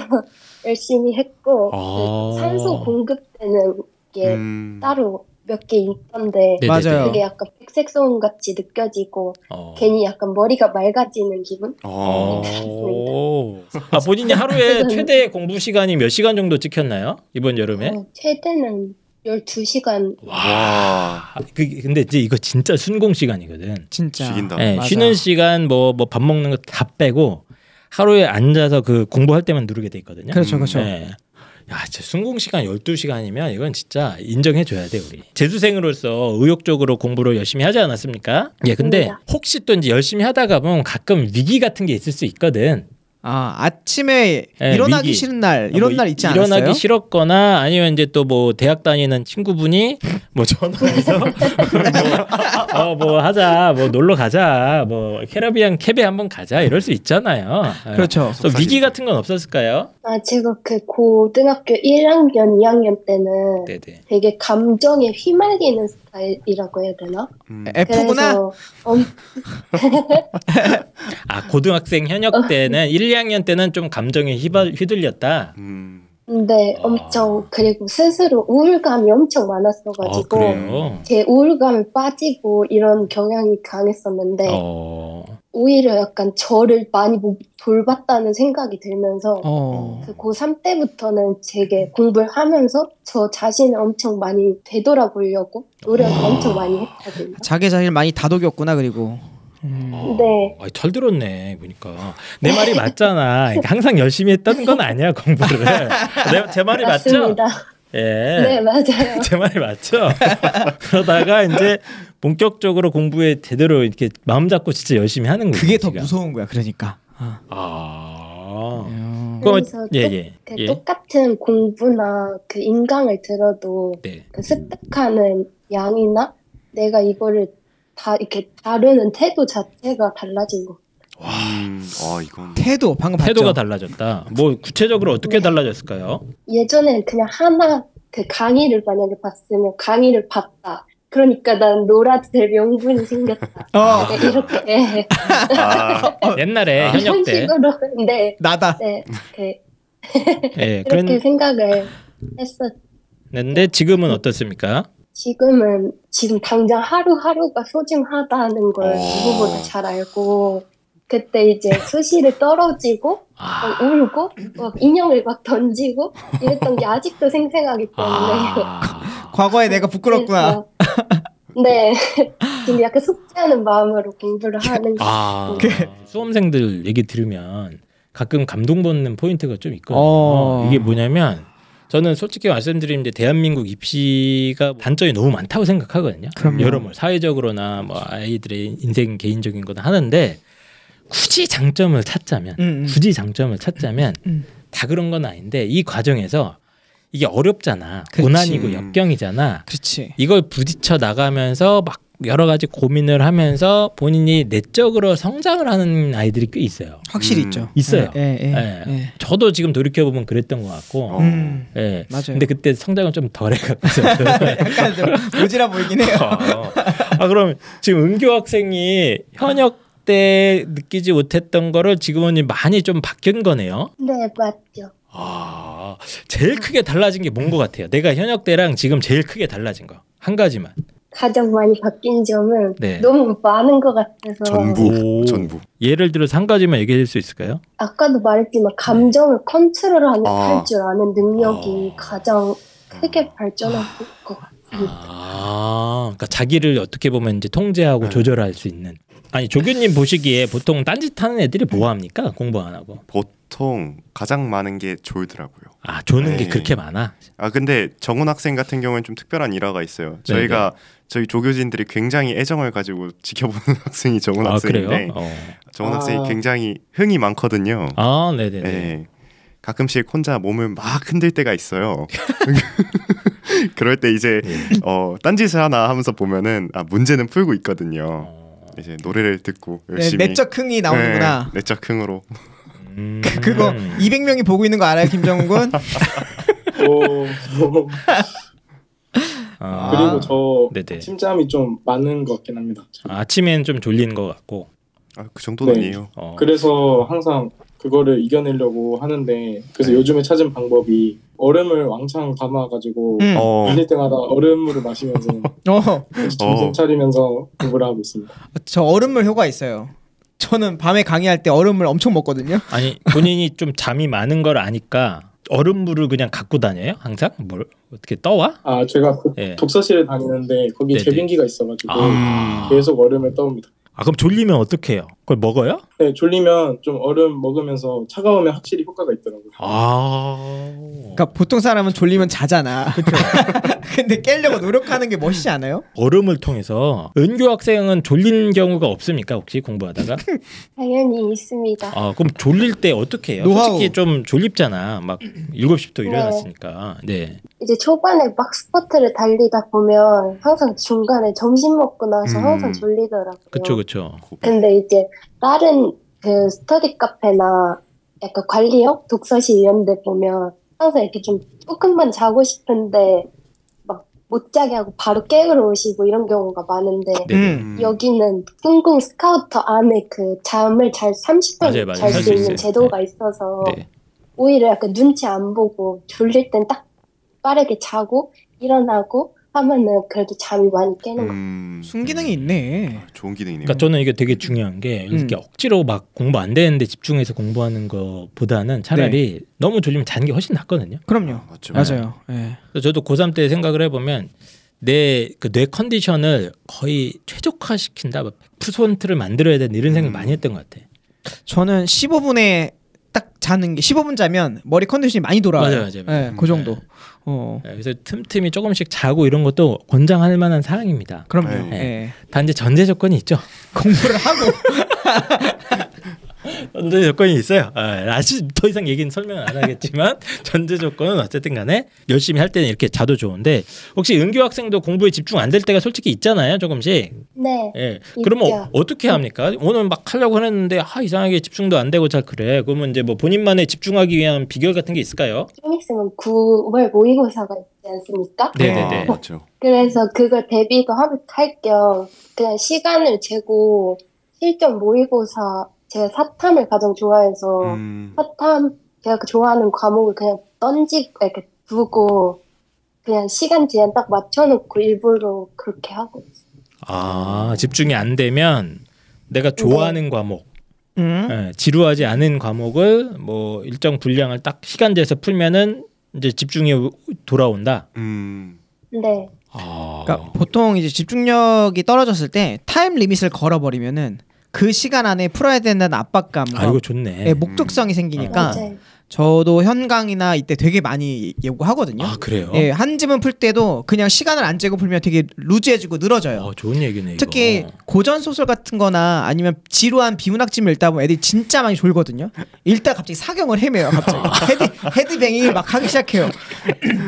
열심히 했고 그 산소 공급 때는 이게 따로 몇 개 있던데 맞아요. 그게 약간 백색 소음 같이 느껴지고 괜히 약간 머리가 맑아지는 기분? 들었습니다. 본인이 하루에 최대 공부 시간이 몇 시간 정도 찍혔나요? 이번 여름에? 최대는 12시간. 와. 근데 이제 이거 진짜 순공 시간이거든. 진짜. 죽인다. 네, 쉬는 시간 뭐 밥 먹는 거 다 빼고 하루에 앉아서 그 공부할 때만 누르게 돼 있거든요. 그렇죠. 네. 야, 진짜 순공 시간 12시간이면 이건 진짜 인정해 줘야 돼, 우리. 재수생으로서 의욕적으로 공부를 열심히 하지 않았습니까? 예, 근데 혹시 또 이제 열심히 하다가 보면 가끔 위기 같은 게 있을 수 있거든. 아침에 일어나기 싫은 날 이런 날 있지 않았어요? 일어나기 싫었거나 아니면 이제 또 뭐 대학 다니는 친구분이 뭐 전화해서 뭐 하자, 뭐 놀러 가자, 뭐 캐리비안 캡에 한번 가자 이럴 수 있잖아요. 그렇죠. 또 위기 같은 건 없었을까요? 제가 그 고등학교 1학년, 2학년 때는 되게 감정에 휘말리는 스타일이라고 해야 되나? F구나. 고등학생 현역 때는 1, 2학년 때는 좀 감정에 휘둘렸다. 네, 엄청. 그리고 스스로 우울감이 엄청 많았어가지고 제 우울감을 빠지고 이런 경향이 강했었는데 오히려 약간 저를 많이 돌봤다는 생각이 들면서 그 고3 때부터는 되게 공부를 하면서 저 자신을 엄청 많이 되돌아보려고 노력을 엄청 많이 했거든요. 자기 자신을 많이 다독였구나. 그리고 네. 잘 들었네 보니까. 내 말이 맞잖아. 항상 열심히 했던 건 아니야 공부를. 제 말이 맞습니다. 맞죠? 예. 네, 맞아요. 제 말이 맞죠? 그러다가 이제 본격적으로 공부에 제대로 이렇게 마음 잡고 진짜 열심히 하는 거예요. 그게 더 무서운 거야. 그러니까. 그래서 똑같은 공부나 그 인강을 들어도 그 습득하는 양이나 내가 이거를 다 이렇게 다루는 태도 자체가 달라진 거. 이건 태도 방금 태도가 달라졌다. 뭐 구체적으로 어떻게 달라졌을까요? 예전엔 그냥 하나 그 강의를 만약에 봤으면 강의를 봤다. 그러니까 난 놀아도 될 명분이 생겼다. 이렇게 옛날에 현역 때 식으로 나다. 그렇게 생각을 했었는데 지금은 어떻습니까? 지금 당장 하루하루가 소중하다는 걸 누구보다 잘 알고 그때 이제 수시를 떨어지고 울고 막 인형을 막 던지고 이랬던 게 아직도 생생하기 때문에 과거에 내가 부끄럽구나. 네. 지금 약간 숙제하는 마음으로 공부를 하는 수험생들 얘기 들으면 가끔 감동받는 포인트가 좀 있거든요. 이게 뭐냐면 저는 솔직히 말씀드리면 대한민국 입시가 단점이 너무 많다고 생각하거든요. 여러모로 사회적으로나 뭐 아이들의 인생 개인적인 거는 하는데 굳이 장점을 찾자면 다 그런 건 아닌데 이 과정에서 이게 어렵잖아. 고난이고 역경이잖아. 그렇지. 이걸 부딪혀 나가면서 막 여러 가지 고민을 하면서 본인이 내적으로 성장을 하는 아이들이 꽤 있어요. 확실히 있죠. 있어요. 저도 지금 돌이켜 보면 그랬던 것 같고. 맞아요. 근데 그때 성장은 좀 덜해갖고서 약간 좀 모질아 보이긴 해요. 그럼 지금 은교 학생이 현역 때 느끼지 못했던 거를 지금은 많이 좀 바뀐 거네요. 네, 맞죠. 제일 크게 달라진 게 뭔 것 같아요? 내가 현역 때랑 지금 제일 크게 달라진 거 한 가지만. 가장 많이 바뀐 점은 너무 많은 것 같아서. 전부. 예를 들어서 한 가지만 얘기해 줄 수 있을까요? 아까도 말했지만 감정을 컨트롤할 줄 아는 능력이 가장 크게 발전한 것 같아요. 그러니까 자기를 어떻게 보면 이제 통제하고 조절할 수 있는. 아니 조교님 보시기에 보통 딴짓하는 애들이 뭐 합니까? 공부 안 하고. 보통 가장 많은 게 졸더라고요. 조는 게 그렇게 많아? 근데 정훈 학생 같은 경우는 좀 특별한 일화가 있어요. 저희 조교진들이 굉장히 애정을 가지고 지켜보는 학생이 정훈 학생인데 정훈 학생이 굉장히 흥이 많거든요. 네네네. 가끔씩 혼자 몸을 막 흔들 때가 있어요. 그럴 때 이제 딴짓을 하나 하면서 보면은 문제는 풀고 있거든요. 이제 노래를 듣고 열심히 내적 흥이 나오는구나. 내적 흥으로. 그거 200명이 보고 있는 거 알아요, 김정훈 군? 그리고 저 침잠이 좀 많은 것 같긴 합니다. 아침엔 좀 졸리는 것 같고. 그 정도는 아니에요. 그래서 항상 그거를 이겨내려고 하는데 그래서 요즘에 찾은 방법이 얼음을 왕창 담아가지고 졸릴 때마다 얼음물을 마시면서 정신 차리면서 공부를 하고 있습니다. 저 얼음물 효과 있어요. 저는 밤에 강의할 때 얼음물 엄청 먹거든요. 아니 본인이 좀 잠이 많은 걸 아니까 얼음물을 그냥 갖고 다녀요? 항상? 뭘 어떻게 떠와? 제가 독서실에 다니는데 거기 제빙기가 있어가지고 계속 얼음을 떠옵니다. 그럼 졸리면 어떻게 해요? 그걸 먹어요? 네, 졸리면 좀 얼음 먹으면서 차가우면 확실히 효과가 있더라고요. 그러니까 보통 사람은 졸리면 자잖아. 근데 깨려고 노력하는 게 멋있지 않아요? 얼음을 통해서. 은교 학생은 졸린 경우가 없습니까? 혹시 공부하다가? 당연히 있습니다. 그럼 졸릴 때 어떻게 해요? 노하우. 솔직히 좀 졸립잖아. 막 7시부터 일어났으니까. 이제 초반에 막 스포트를 달리다 보면 항상 중간에 점심 먹고 나서 항상 졸리더라고요. 그쵸. 근데 이제 다른 그 스터디 카페나 약간 관리형 독서실 이런 데 보면 항상 이렇게 좀 조금만 자고 싶은데 막 못 자게 하고 바로 깨우러 오시고 이런 경우가 많은데 여기는 꿍꿍 스카우터 안에 그 잠을 잘 30분 잘 수 있는 제도가 있어서 오히려 약간 눈치 안 보고 졸릴 땐 딱 빠르게 자고 일어나고 하면은 그래도 잠이 많이 깨는 거. 순기능이 있네. 좋은 기능이네요. 그러니까 저는 이게 되게 중요한 게 이렇게 억지로 막 공부 안 되는데 집중해서 공부하는 것보다는 차라리 너무 졸리면 자는 게 훨씬 낫거든요. 그럼요. 맞아요. 저도 고3 때 생각을 해보면 내 컨디션을 거의 최적화시킨다, 100%를 만들어야 된다 이런 생각 많이 했던 것 같아. 저는 15분에 딱 자는 게 15분 자면 머리 컨디션이 많이 돌아와요. 맞아요. 그 정도. 그래서 틈틈이 조금씩 자고 이런 것도 권장할 만한 사항입니다. 그럼요. 단지 전제 조건이 있죠. 공부를 하고 전제 조건이 있어요. 아직 더 이상 얘기는 설명은 안 하겠지만 전제 조건은 어쨌든 간에 열심히 할 때는 이렇게 자도 좋은데 혹시 은교 학생도 공부에 집중 안 될 때가 솔직히 있잖아요. 조금씩. 네. 그러면 어떻게 합니까? 오늘 막 하려고 했는데 이상하게 집중도 안 되고 잘 그래. 그러면 이제 뭐 본인만의 집중하기 위한 비결 같은 게 있을까요? 좀 있으면 9월 모의고사가 있지 않습니까? 네네네. 맞죠. 그래서 그걸 대비도 할 겸 그냥 시간을 재고 실전 모의고사 제가 사탐을 가장 좋아해서 사탐 제가 좋아하는 과목을 그냥 던지고 이렇게 두고 그냥 시간 제한 딱 맞춰놓고 일부러 그렇게 하고 있어요. 집중이 안 되면 내가 좋아하는 과목, 지루하지 않은 과목을 뭐 일정 분량을 딱 시간 재서 풀면은 이제 집중이 돌아온다. 네. 그러니까 보통 이제 집중력이 떨어졌을 때 타임 리밋을 걸어버리면은 그 시간 안에 풀어야 된다는 압박감과 이거 좋네. 예, 목적성이 생기니까 저도 현강이나 이때 되게 많이 요구하거든요. 아 그래요? 예, 한 지문 풀 때도 그냥 시간을 안 재고 풀면 되게 루즈해지고 늘어져요. 좋은 얘기네. 특히 이거. 고전 소설 같은 거나 아니면 지루한 비문학집을 읽다 보면 애들이 진짜 많이 졸거든요. 읽다 갑자기 사경을 헤매요. 갑자기 헤드뱅이 막 하기 시작해요.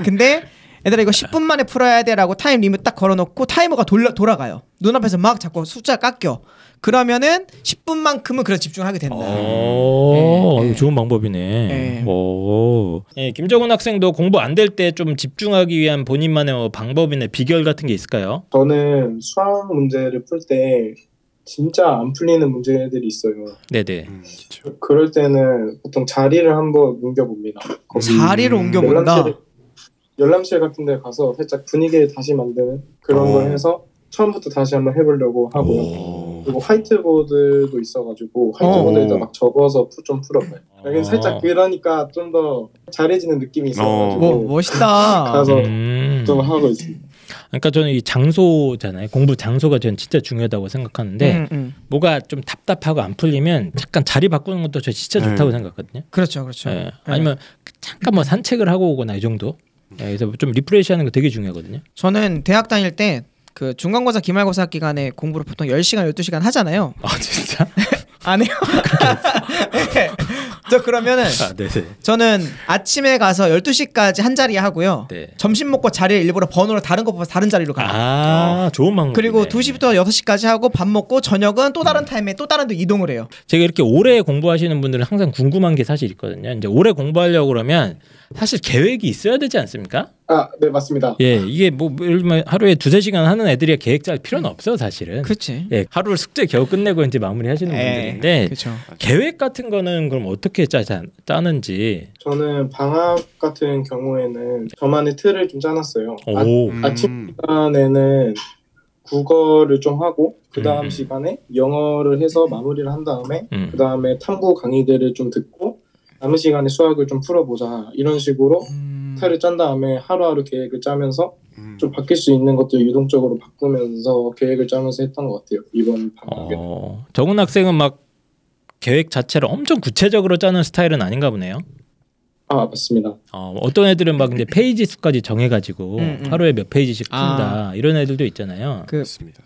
근데 얘들아 이거 10분 만에 풀어야 돼라고 타임 리밋 딱 걸어놓고 타이머가 돌아가요. 눈앞에서 막 자꾸 숫자 깎여. 그러면은 10분만큼은 그래 집중을 하게 된다. 네. 좋은 방법이네. 네, 김정은 학생도 공부 안 될 때 좀 집중하기 위한 본인만의 방법이나 비결 같은 게 있을까요? 저는 수학 문제를 풀 때 진짜 안 풀리는 문제들이 있어요. 네네. 그럴 때는 보통 자리를 한번 옮겨봅니다. 자리를 옮겨본다? 열람실 같은 데 가서 살짝 분위기를 다시 만드는 그런 걸 해서 처음부터 다시 한번 해보려고 하고요. 그리고 화이트보드도 있어가지고 화이트보드에다 막 적어서 좀 풀어봐요. 여기 살짝 그러니까 좀 더 잘해지는 느낌이 있어가지고 멋있다. 가서 좀 하고 있습니다. 그러니까 저는 이 장소잖아요. 공부 장소가 저는 진짜 중요하다고 생각하는데 뭐가 좀 답답하고 안 풀리면 잠깐 자리 바꾸는 것도 저 진짜 좋다고 생각하거든요. 그렇죠. 네. 아니면 잠깐 뭐 산책을 하고 오거나 이 정도. 네, 그래서 좀 리프레시하는 거 되게 중요하거든요. 저는 대학 다닐 때 그 중간고사 기말고사 기간에 공부를 보통 10시간 12시간 하잖아요. 아 진짜? 안 해요? 네. 저 그러면은 저는 아침에 가서 12시까지 한 자리에 하고요. 네. 점심 먹고 자리에 일부러 번호를 다른 거 뽑아서 다른 자리로 가요. 좋은 방법. 그리고 2시부터 6시까지 하고 밥 먹고 저녁은 또 다른 타임에 또 다른 데 이동을 해요. 제가 이렇게 오래 공부하시는 분들은 항상 궁금한 게 사실 있거든요. 이제 오래 공부하려고 그러면 사실 계획이 있어야 되지 않습니까? 네 맞습니다. 예, 이게 뭐 예를 들면 하루에 2-3시간 하는 애들이 계획 짤 필요는 없어 사실은. 그렇지. 예, 하루를 숙제 겨우 끝내고 이제 마무리하시는 분들인데 그쵸. 계획 같은 거는 그럼 어떻게 짜는지. 저는 방학 같은 경우에는 저만의 틀을 좀 짜놨어요. 아침 시간에는 국어를 좀 하고 그 다음 시간에 영어를 해서 마무리를 한 다음에 그 다음에 탐구 강의들을 좀 듣고 남은 시간에 수학을 좀 풀어보자 이런 식으로 틀을 짠 다음에 하루하루 계획을 짜면서 좀 바뀔 수 있는 것들 유동적으로 바꾸면서 계획을 짜면서 했던 것 같아요. 이번 방학에. 정훈 학생은 막 계획 자체를 엄청 구체적으로 짜는 스타일은 아닌가 보네요. 맞습니다. 어떤 애들은 막 이제 페이지 수까지 정해가지고 하루에 몇 페이지씩 푼다 이런 애들도 있잖아요.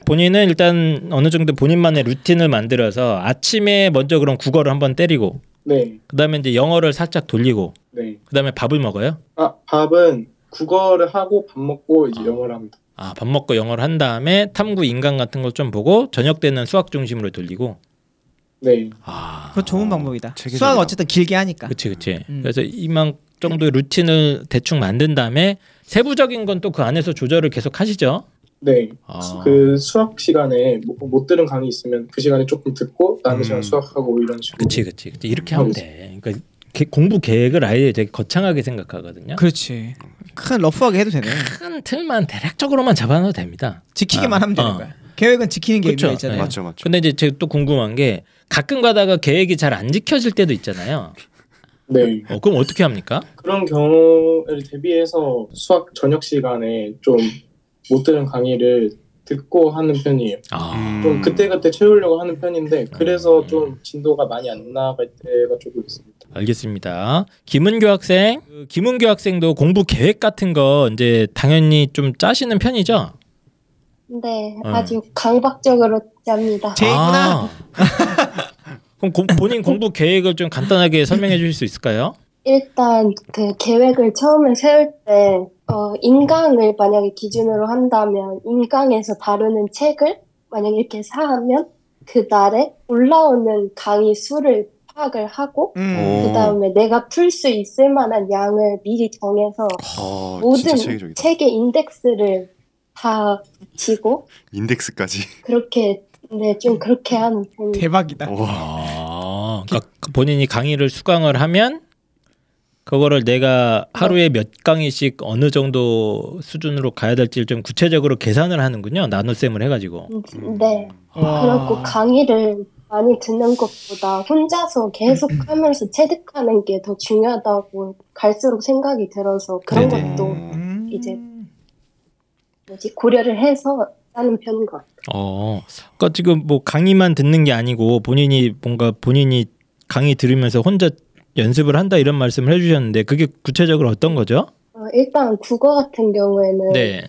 본인은 일단 어느 정도 본인만의 루틴을 만들어서 아침에 먼저 그럼 국어를 한번 때리고 그다음에 이제 영어를 살짝 돌리고 그다음에 밥을 먹어요? 밥은 국어를 하고 밥 먹고 이제 영어를 합니다. 밥 먹고 영어를 한 다음에 탐구 인간 같은 걸 좀 보고 저녁 때는 수학 중심으로 돌리고. 네. 그건 좋은 방법이다. 수학 어쨌든 길게 하니까. 그렇지. 그래서 이만 정도의 루틴을 대충 만든 다음에 세부적인 건 또 그 안에서 조절을 계속 하시죠. 네. 그 수학 시간에 못 들은 강의 있으면 그 시간에 조금 듣고 남은 시간 수학하고 이런 식으로. 그렇지. 이렇게 하면 돼. 그러니까 공부 계획을 아예 되게 거창하게 생각하거든요. 그렇지. 큰 러프하게 해도 되네. 큰 틀만 대략적으로만 잡아놔도 됩니다. 지키기만 하면 되는 거야. 계획은 지키는 게 의미가 있잖아요. 맞죠. 근데 이제 제가 또 궁금한 게 가끔 가다가 계획이 잘 안 지켜질 때도 있잖아요. 네. 그럼 어떻게 합니까? 그런 경우를 대비해서 수학 저녁 시간에 좀 못 들은 강의를 듣고 하는 편이에요. 좀 그때그때 채우려고 하는 편인데 그래서 좀 진도가 많이 안 나갈 때가 조금 있습니다. 알겠습니다. 김은교 학생, 김은교 학생도 공부 계획 같은 거 이제 당연히 좀 짜시는 편이죠? 네, 아주 강박적으로 짭니다. 제이구나. 그럼 본인 공부 계획을 좀 간단하게 설명해 주실 수 있을까요? 일단 그 계획을 처음에 세울 때 인강을 만약에 기준으로 한다면 인강에서 다루는 책을 만약에 이렇게 사면 그 날에 올라오는 강의 수를 파악을 하고 그 다음에 내가 풀 수 있을 만한 양을 미리 정해서 모든 책의 인덱스를 다 붙이고 인덱스까지 그렇게 좀 그렇게 하는 편이에요. 대박이다. 그러니까 본인이 강의를 수강을 하면 그거를 내가 하루에 몇 강의씩 어느 정도 수준으로 가야 될지를 좀 구체적으로 계산을 하는군요. 나눗셈을 해가지고. 네. 그리고 강의를 많이 듣는 것보다 혼자서 계속 하면서 체득하는 게 더 중요하다고 갈수록 생각이 들어서 그런 것도 이제 고려를 해서 하는 편인 것 같아요. 그러니까 지금 뭐 강의만 듣는 게 아니고 본인이 강의 들으면서 혼자 연습을 한다 이런 말씀을 해주셨는데 그게 구체적으로 어떤 거죠? 일단 국어 같은 경우에는 네.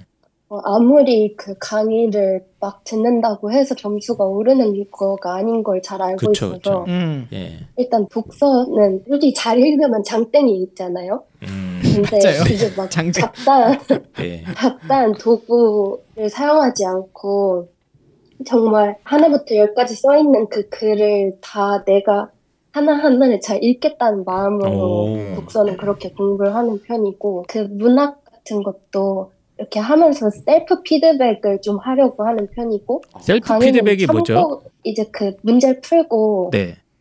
아무리 그 강의를 막 듣는다고 해서 점수가 오르는 거가 아닌 걸 잘 알고 있어서 예. 일단 독서는 솔직히 잘 읽으면 장땡이 있잖아요. 근데 이제 막 잡다한 도구를 사용하지 않고 정말 하나부터 열까지 써있는 그 글을 다 내가 하나하나를 잘 읽겠다는 마음으로 독서는 그렇게 공부를 하는 편이고 그 문학 같은 것도 이렇게 하면서 셀프 피드백을 좀 하려고 하는 편이고 셀프 피드백이 뭐죠? 이제 그 문제를 풀고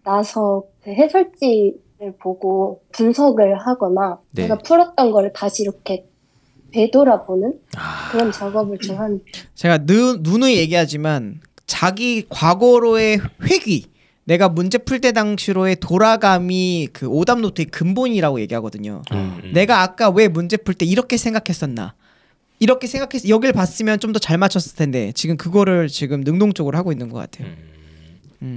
나서 그 해설지를 보고 분석을 하거나 내가 풀었던 거를 다시 이렇게 되돌아보는 그런 작업을 좀 하는 제가 누누이 얘기하지만 자기 과거로의 회귀 내가 문제 풀 때 당시로의 돌아감이 그 오답 노트의 근본이라고 얘기하거든요. 내가 아까 왜 문제 풀 때 이렇게 생각했었나 이렇게 생각해서 여길 봤으면 좀 더 잘 맞췄을 텐데 지금 그거를 지금 능동적으로 하고 있는 것 같아요.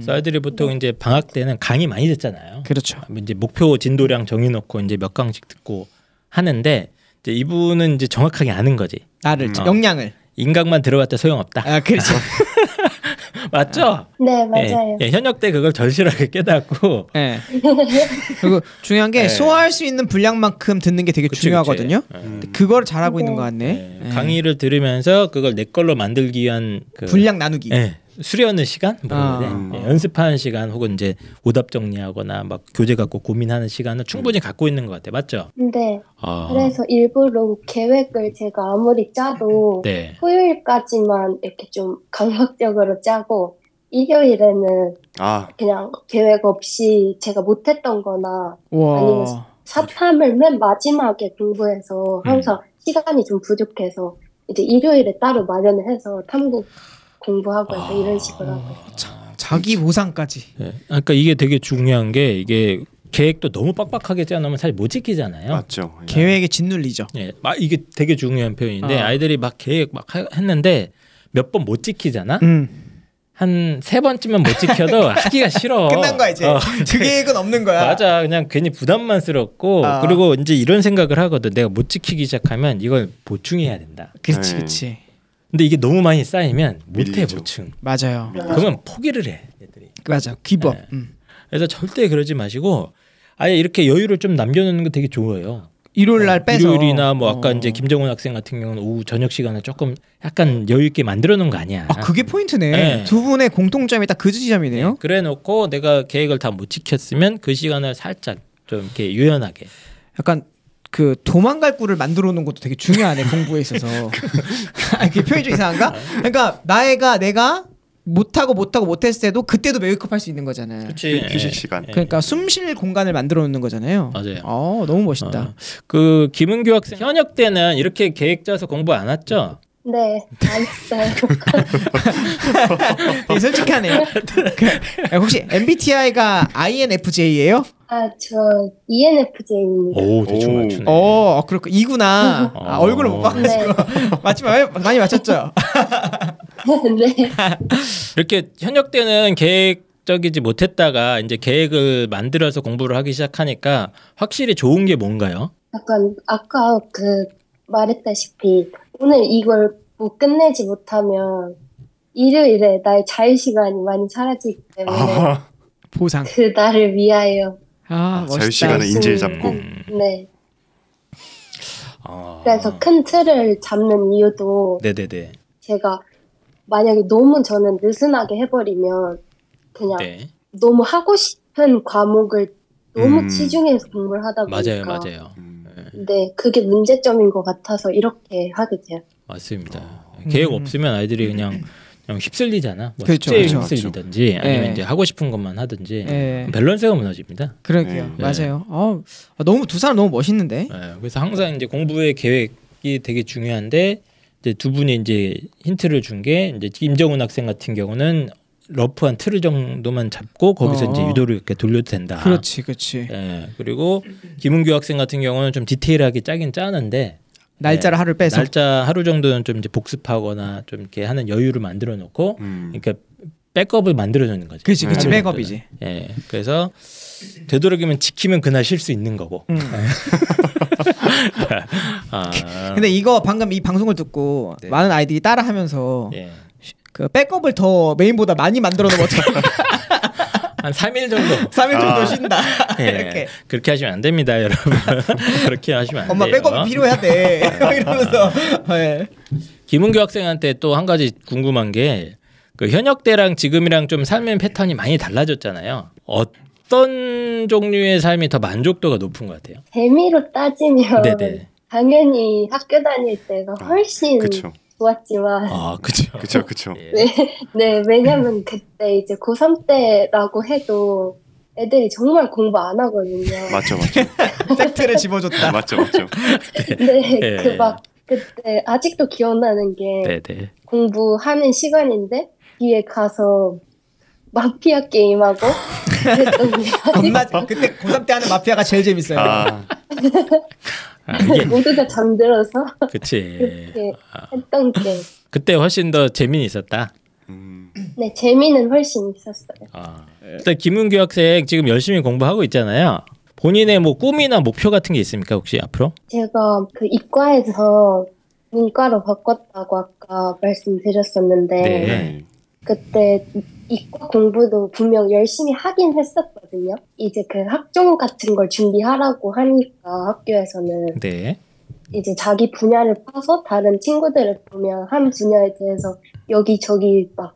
아이들이 보통 이제 방학 때는 강의 많이 듣잖아요. 그렇죠. 이제 목표 진도량 정해놓고 이제 몇 강씩 듣고 하는데 이제 이분은 이제 정확하게 아는 거지. 나를 역량을. 인강만 들어봤자 소용없다. 아 그렇죠. 맞죠? 네 맞아요. 현역 때 그걸 절실하게 깨닫고. 그리고 중요한 게 소화할 수 있는 분량만큼 듣는 게 되게 중요하거든요. 그걸 잘하고 있는 것 같네. 강의를 들으면서 그걸 내 걸로 만들기 위한 그 분량 나누기. 수련의 시간, 연습하는 시간, 혹은 이제 오답 정리하거나 막 교재 갖고 고민하는 시간은 충분히 갖고 있는 것 같아, 맞죠? 네. 그래서 일부러 계획을 제가 아무리 짜도 토요일까지만 이렇게 좀 강박적으로 짜고 일요일에는 그냥 계획 없이 제가 못했던거나 아니면 사탐을 맨 마지막에 공부해서 항상 시간이 좀 부족해서 이제 일요일에 따로 마련을 해서 탐구 공부하고 해서 이런 식으로 하고 자기 보상까지. 그러니까 이게 되게 중요한 게 이게 계획도 너무 빡빡하게 짜놓으면 사실 못 지키잖아요. 맞죠. 계획에 짓눌리죠. 이게 되게 중요한 표현인데 아이들이 막 계획 막 했는데 몇 번 못 지키잖아. 한 3번쯤은 못 지켜도 하기가 싫어. 끝난 거야 이제. 그 계획은 없는 거야. 맞아. 그냥 괜히 부담만스럽고 그리고 이제 이런 생각을 하거든. 내가 못 지키기 시작하면 이걸 보충해야 된다. 그렇지. 근데 이게 너무 많이 쌓이면 못해 보충. 맞아요. 그러면 포기를 해 애들이. 맞아. 기법. 그래서 절대 그러지 마시고 아예 이렇게 여유를 좀 남겨놓는 거 되게 좋아요. 일요일 날 빼서 일요일이나 뭐 아까 이제 김정훈 학생 같은 경우는 오후 저녁 시간을 조금 약간 여유 있게 만들어 놓은 거 아니야. 그게 포인트네. 두 분의 공통점이 딱 그 지점이네요. 그래놓고 내가 계획을 다 못 지켰으면 그 시간을 살짝 좀 이렇게 유연하게. 약간 그 도망갈 꿀을 만들어 놓은 것도 되게 중요하네 공부에 있어서. 이게 표현이 좀 이상한가? 그러니까 내가 못했을 때도 그때도 메이크업 할 수 있는 거잖아요. 그렇지. 휴식 시간. 그러니까 숨 쉴 공간을 만들어 놓는 거잖아요. 맞아요. 너무 멋있다. 그 김은규 학생 현역 때는 이렇게 계획 짜서 공부 안 했죠? 네, 안 했어요. 되게 솔직하네요. 혹시 MBTI가 INFJ예요? 저 ENFJ입니다. 오, 대충 맞추네. 그렇고 이구나. 얼굴을 못 봐가지고 많이 맞췄죠. 네. 이렇게 현역 때는 계획적이지 못했다가 이제 계획을 만들어서 공부를 하기 시작하니까 확실히 좋은 게 뭔가요? 약간 아까 그 말했다시피 오늘 이걸 못 끝내지 못하면 일요일에 나의 자유 시간이 많이 사라지기 때문에 보상. 그 나를 위하여 멋있다. 자유 시간은 인질 잡고. 네. 그래서 큰 틀을 잡는 이유도 네네네. 제가 만약에 너무 저는 느슨하게 해버리면 그냥 너무 하고 싶은 과목을 너무 치중해서 공부를 하다 보니까 맞아요. 네, 그게 문제점인 것 같아서 이렇게 하게 돼요. 맞습니다. 계획 없으면 아이들이 그냥 휩쓸리잖아. 뭐 그렇죠, 숙제에 휩쓸리든지 아니면 이제 하고 싶은 것만 하든지 밸런스가 무너집니다. 그러게요. 맞아요. 너무 두 사람 너무 멋있는데. 그래서 항상 이제 공부의 계획이 되게 중요한데 이제 두 분이 이제 힌트를 준 게 이제 김정훈 학생 같은 경우는 러프한 틀 정도만 잡고 거기서 이제 유도를 이렇게 돌려도 된다. 그렇지. 그리고 김은규 학생 같은 경우는 좀 디테일하게 짜긴 짜는데 날짜를 하루 빼서 날짜 하루 정도는 좀 이제 복습하거나 좀 이렇게 하는 여유를 만들어 놓고 그러니까 백업을 만들어 주는 거죠. 그렇지, 백업이지. 예, 그래서 되도록이면 지키면 그날 쉴 수 있는 거고. 근데 이거 방금 이 방송을 듣고 네. 많은 아이들이 따라하면서 그 백업을 더 메인보다 많이 만들어 놓으면 어떡해? 한 3일 정도. 3일 정도 쉰다. 이렇게. 그렇게 하시면 안 됩니다, 여러분. 그렇게 하시면 안 돼요. 엄마 백업이 필요해야 돼. 이러면서. 김은규 학생한테 또 한 가지 궁금한 게 그 현역 때랑 지금이랑 좀 삶의 패턴이 많이 달라졌잖아요. 어떤 종류의 삶이 더 만족도가 높은 것 같아요? 재미로 따지면 네네. 당연히 학교 다닐 때가 훨씬 좋았지만 그쵸. 네, 왜냐면 그때 이제 고3 때라고 해도 애들이 정말 공부 안 하거든요. 맞죠. 팩트를 집어줬다. 맞죠. 네, 그 막 그때 아직도 기억나는 게 공부하는 시간인데 뒤에 가서 마피아 게임하고 그때 고3 때 하는 마피아가 제일 재밌어요. 모두가 잠들어서 그치. 그렇게 했던 게 그때 훨씬 더 재미는 있었다. 네, 재미는 훨씬 있었어요. 일단 김은규 학생 지금 열심히 공부하고 있잖아요. 본인의 뭐 꿈이나 목표 같은 게 있습니까 혹시 앞으로? 제가 그 이과에서 문과로 바꿨다고 아까 말씀드렸었는데 그때 이과 공부도 분명 열심히 하긴 했었거든요. 이제 그 학종 같은 걸 준비하라고 하니까 학교에서는 이제 자기 분야를 파서 다른 친구들을 보면 한 분야에 대해서 여기저기 막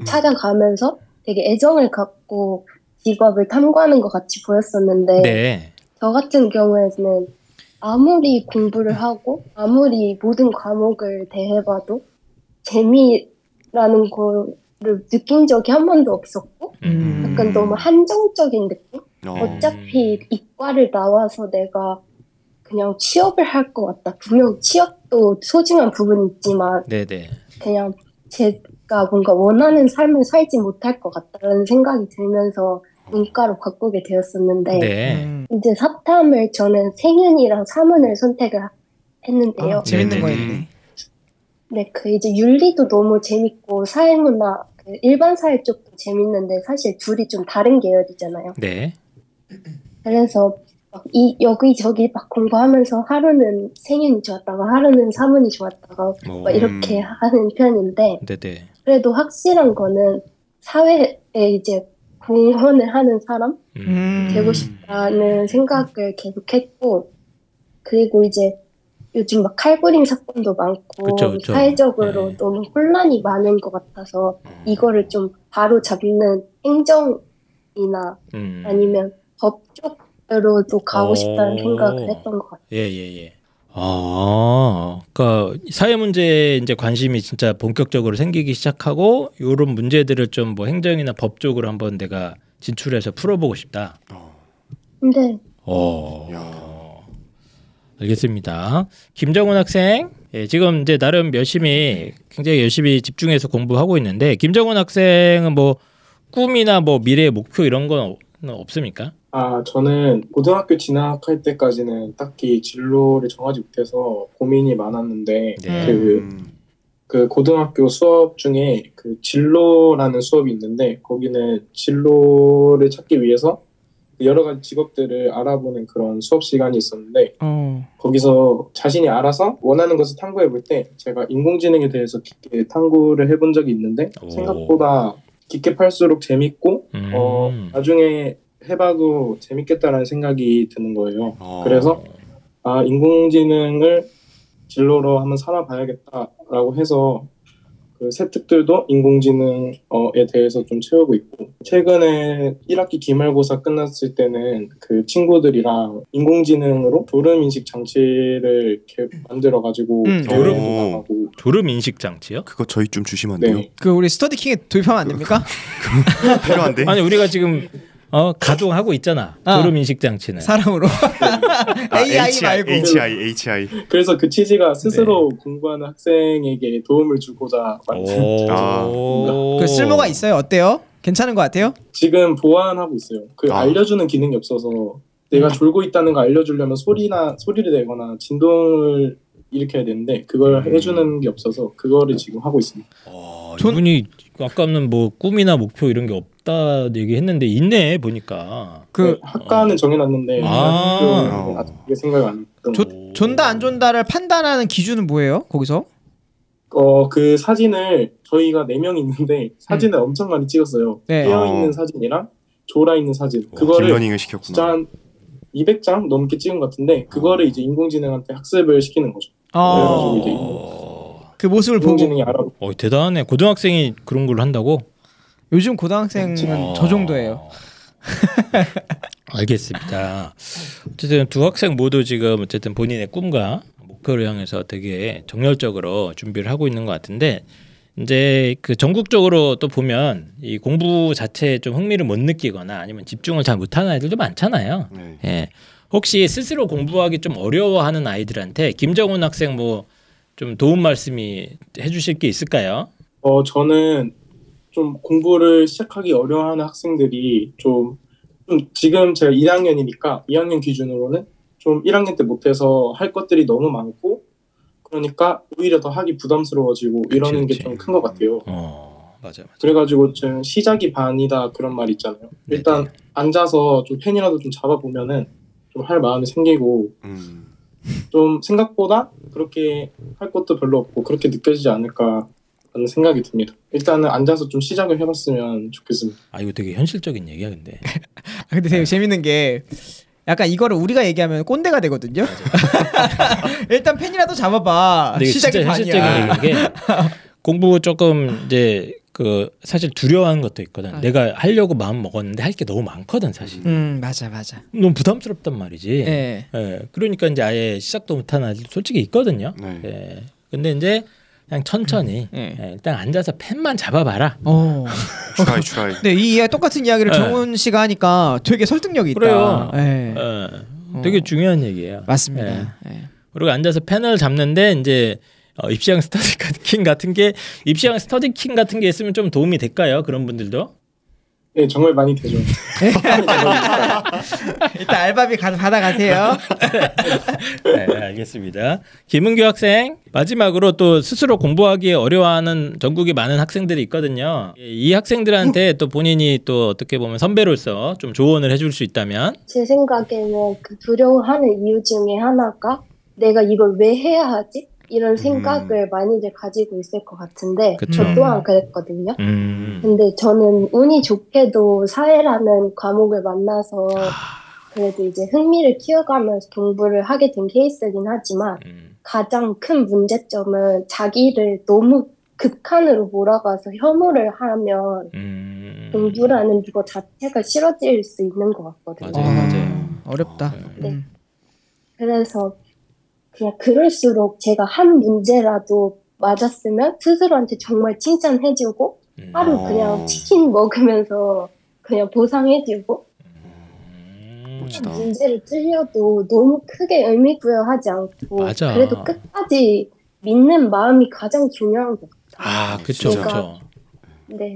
찾아가면서 되게 애정을 갖고 직업을 탐구하는 것 같이 보였었는데 저 같은 경우에는 아무리 공부를 하고 아무리 모든 과목을 대해봐도 재미라는 거를 느낀 적이 한 번도 없었고 약간 너무 한정적인 느낌? 어차피 이과를 나와서 내가 그냥 취업을 할 것 같다. 분명 취업도 소중한 부분이 있지만 그냥 제가 뭔가 원하는 삶을 살지 못할 것 같다는 생각이 들면서 문과로 바꾸게 되었었는데 이제 4탐을 저는 생윤이랑 사문을 선택을 했는데요. 재밌는 거였네. 네, 그 이제 윤리도 너무 재밌고 사회문화, 그 일반 사회 쪽도 재밌는데 사실 둘이 좀 다른 계열이잖아요. 그래서 막 여기저기 막 공부하면서 하루는 생윤이 좋았다가 하루는 사문이 좋았다가 막 이렇게 하는 편인데 그래도 확실한 거는 사회에 이제 공헌을 하는 사람 되고 싶다는 생각을 계속했고 그리고 이제 요즘 막 칼부림 사건도 많고 사회적으로 너무 혼란이 많은 것 같아서 이거를 좀 바로 잡는 행정이나 아니면 법 쪽으로도 가고 싶다는 생각을 했던 것 같아요. 그러니까 사회 문제에 이제 관심이 진짜 본격적으로 생기기 시작하고 이런 문제들을 좀 뭐 행정이나 법 쪽으로 한번 내가 진출해서 풀어보고 싶다. 네. 알겠습니다. 김정훈 학생, 지금 이제 나름 굉장히 열심히 집중해서 공부하고 있는데 김정훈 학생은 뭐 꿈이나 뭐 미래의 목표 이런 건 없습니까? 저는 고등학교 진학할 때까지는 딱히 진로를 정하지 못해서 고민이 많았는데 그 고등학교 수업 중에 그 진로라는 수업이 있는데 거기는 진로를 찾기 위해서 여러 가지 직업들을 알아보는 그런 수업 시간이 있었는데 거기서 자신이 알아서 원하는 것을 탐구해 볼 때 제가 인공지능에 대해서 깊게 탐구를 해본 적이 있는데 생각보다 깊게 팔수록 재밌고 나중에 해봐도 재밌겠다라는 생각이 드는 거예요. 그래서 인공지능을 진로로 한번 삼아봐야겠다라고 해서 그 세특들도 인공지능에 대해서 좀 채우고 있고 최근에 1학기 기말고사 끝났을 때는 그 친구들이랑 인공지능으로 졸음 인식 장치를 이렇게 만들어가지고 졸음도 나가고 졸음 인식 장치요? 그거 저희 좀 주시면 안 돼요? 그 우리 스터디킹에 도입하면 안 됩니까? 필요한데? 아니 우리가 지금 가동하고 있잖아. 졸음 인식 장치는 사람으로 AI 말고 HI. 그래서 그 취지가 스스로 공부하는 학생에게 도움을 주고자 만든 그 쓸모가 있어요? 어때요? 괜찮은 것 같아요? 지금 보완하고 있어요. 그 알려주는 기능이 없어서 내가 졸고 있다는 거 알려주려면 소리를 내거나 진동을 일으켜야 되는데 그걸 해주는 게 없어서 그거를 지금 하고 있습니다. 이분이 아까는 뭐 꿈이나 목표 이런 게 없다 얘기했는데 있네 보니까. 네, 학과는 정해놨는데 아직 생각이 안 나요. 존다 안 존다를 판단하는 기준은 뭐예요? 거기서? 그 사진을 저희가 4명이 있는데 사진을 엄청 많이 찍었어요. 깨어 있는 사진이랑 졸아 있는 사진. 그거를 딥러닝을 시켰구나. 진짜 한 200장 넘게 찍은 것 같은데 그거를 이제 인공지능한테 학습을 시키는 거죠. 그래가지고 이제 그 모습을 보고 대단하네. 고등학생이 그런 걸 한다고? 요즘 고등학생은 저 정도예요. 알겠습니다. 어쨌든 두 학생 모두 지금 어쨌든 본인의 꿈과 목표를 향해서 되게 정열적으로 준비를 하고 있는 것 같은데 이제 그 전국적으로 또 보면 이 공부 자체에 좀 흥미를 못 느끼거나 아니면 집중을 잘 못하는 아이들도 많잖아요. 예. 혹시 스스로 공부하기 좀 어려워하는 아이들한테 김정훈 학생 뭐 좀 도움 말씀이 해주실 게 있을까요? 저는 좀 공부를 시작하기 어려워하는 학생들이 좀 지금 제가 1학년이니까 2학년 기준으로는 좀 1학년 때 못해서 할 것들이 너무 많고 그러니까 오히려 더 하기 부담스러워지고 이러는 게 좀 큰 것 같아요. 맞아. 그래가지고 좀 시작이 반이다 그런 말 있잖아요. 일단 앉아서 좀 펜이라도 좀 잡아보면은 좀 할 마음이 생기고 좀 생각보다 그렇게 할 것도 별로 없고 그렇게 느껴지지 않을까 라는 생각이 듭니다. 일단은 앉아서 좀 시작을 해봤으면 좋겠습니다. 이거 되게 현실적인 얘기야 근데. 근데 되게 재밌는 게 약간 이거를 우리가 얘기하면 꼰대가 되거든요. 일단 펜이라도 잡아봐. 시작이 반이야. 현실적인 얘기인 게 공부 조금 이제 그 사실 두려워하는 것도 있거든. 내가 하려고 마음 먹었는데 할 게 너무 많거든 사실. 맞아. 너무 부담스럽단 말이지. 네. 그러니까 이제 아예 시작도 못하는 아이들 솔직히 있거든요. 근데 이제 그냥 천천히 일단 앉아서 펜만 잡아봐라. 추라이. 네, 이 똑같은 이야기를 정훈 씨가 하니까 되게 설득력이 있다. 그래요. 되게 중요한 얘기예요. 맞습니다. 그리고 앉아서 펜을 잡는데 이제 입시왕 스터디킹 같은 게 있으면 좀 도움이 될까요? 그런 분들도? 네, 정말 많이 되죠. 일단 알바비 받아가세요. 네, 알겠습니다. 김은규 학생, 마지막으로 또 스스로 공부하기에 어려워하는 전국에 많은 학생들이 있거든요. 이 학생들한테 또 본인이 또 어떻게 보면 선배로서 좀 조언을 해줄 수 있다면? 제 생각에는 그 두려워하는 이유 중에 하나가 내가 이걸 왜 해야 하지? 이런 생각을 많이들 가지고 있을 것 같은데 저 또한 그랬거든요. 근데 저는 운이 좋게도 사회라는 과목을 만나서 그래도 이제 흥미를 키워가면서 공부를 하게 된 케이스긴 하지만 가장 큰 문제점은 자기를 너무 극한으로 몰아가서 혐오를 하면 공부라는 것 자체가 싫어질 수 있는 것 같거든요. 맞아요. 어렵다. 네. 그래서 그냥 그럴수록 제가 한 문제라도 맞았으면 스스로한테 정말 칭찬해주고 하루 그냥 치킨 먹으면서 그냥 보상해주고 문제를 틀려도 너무 크게 의미부여하지 않고 그래도 끝까지 믿는 마음이 가장 중요한 것 같아요. 그렇죠. 네.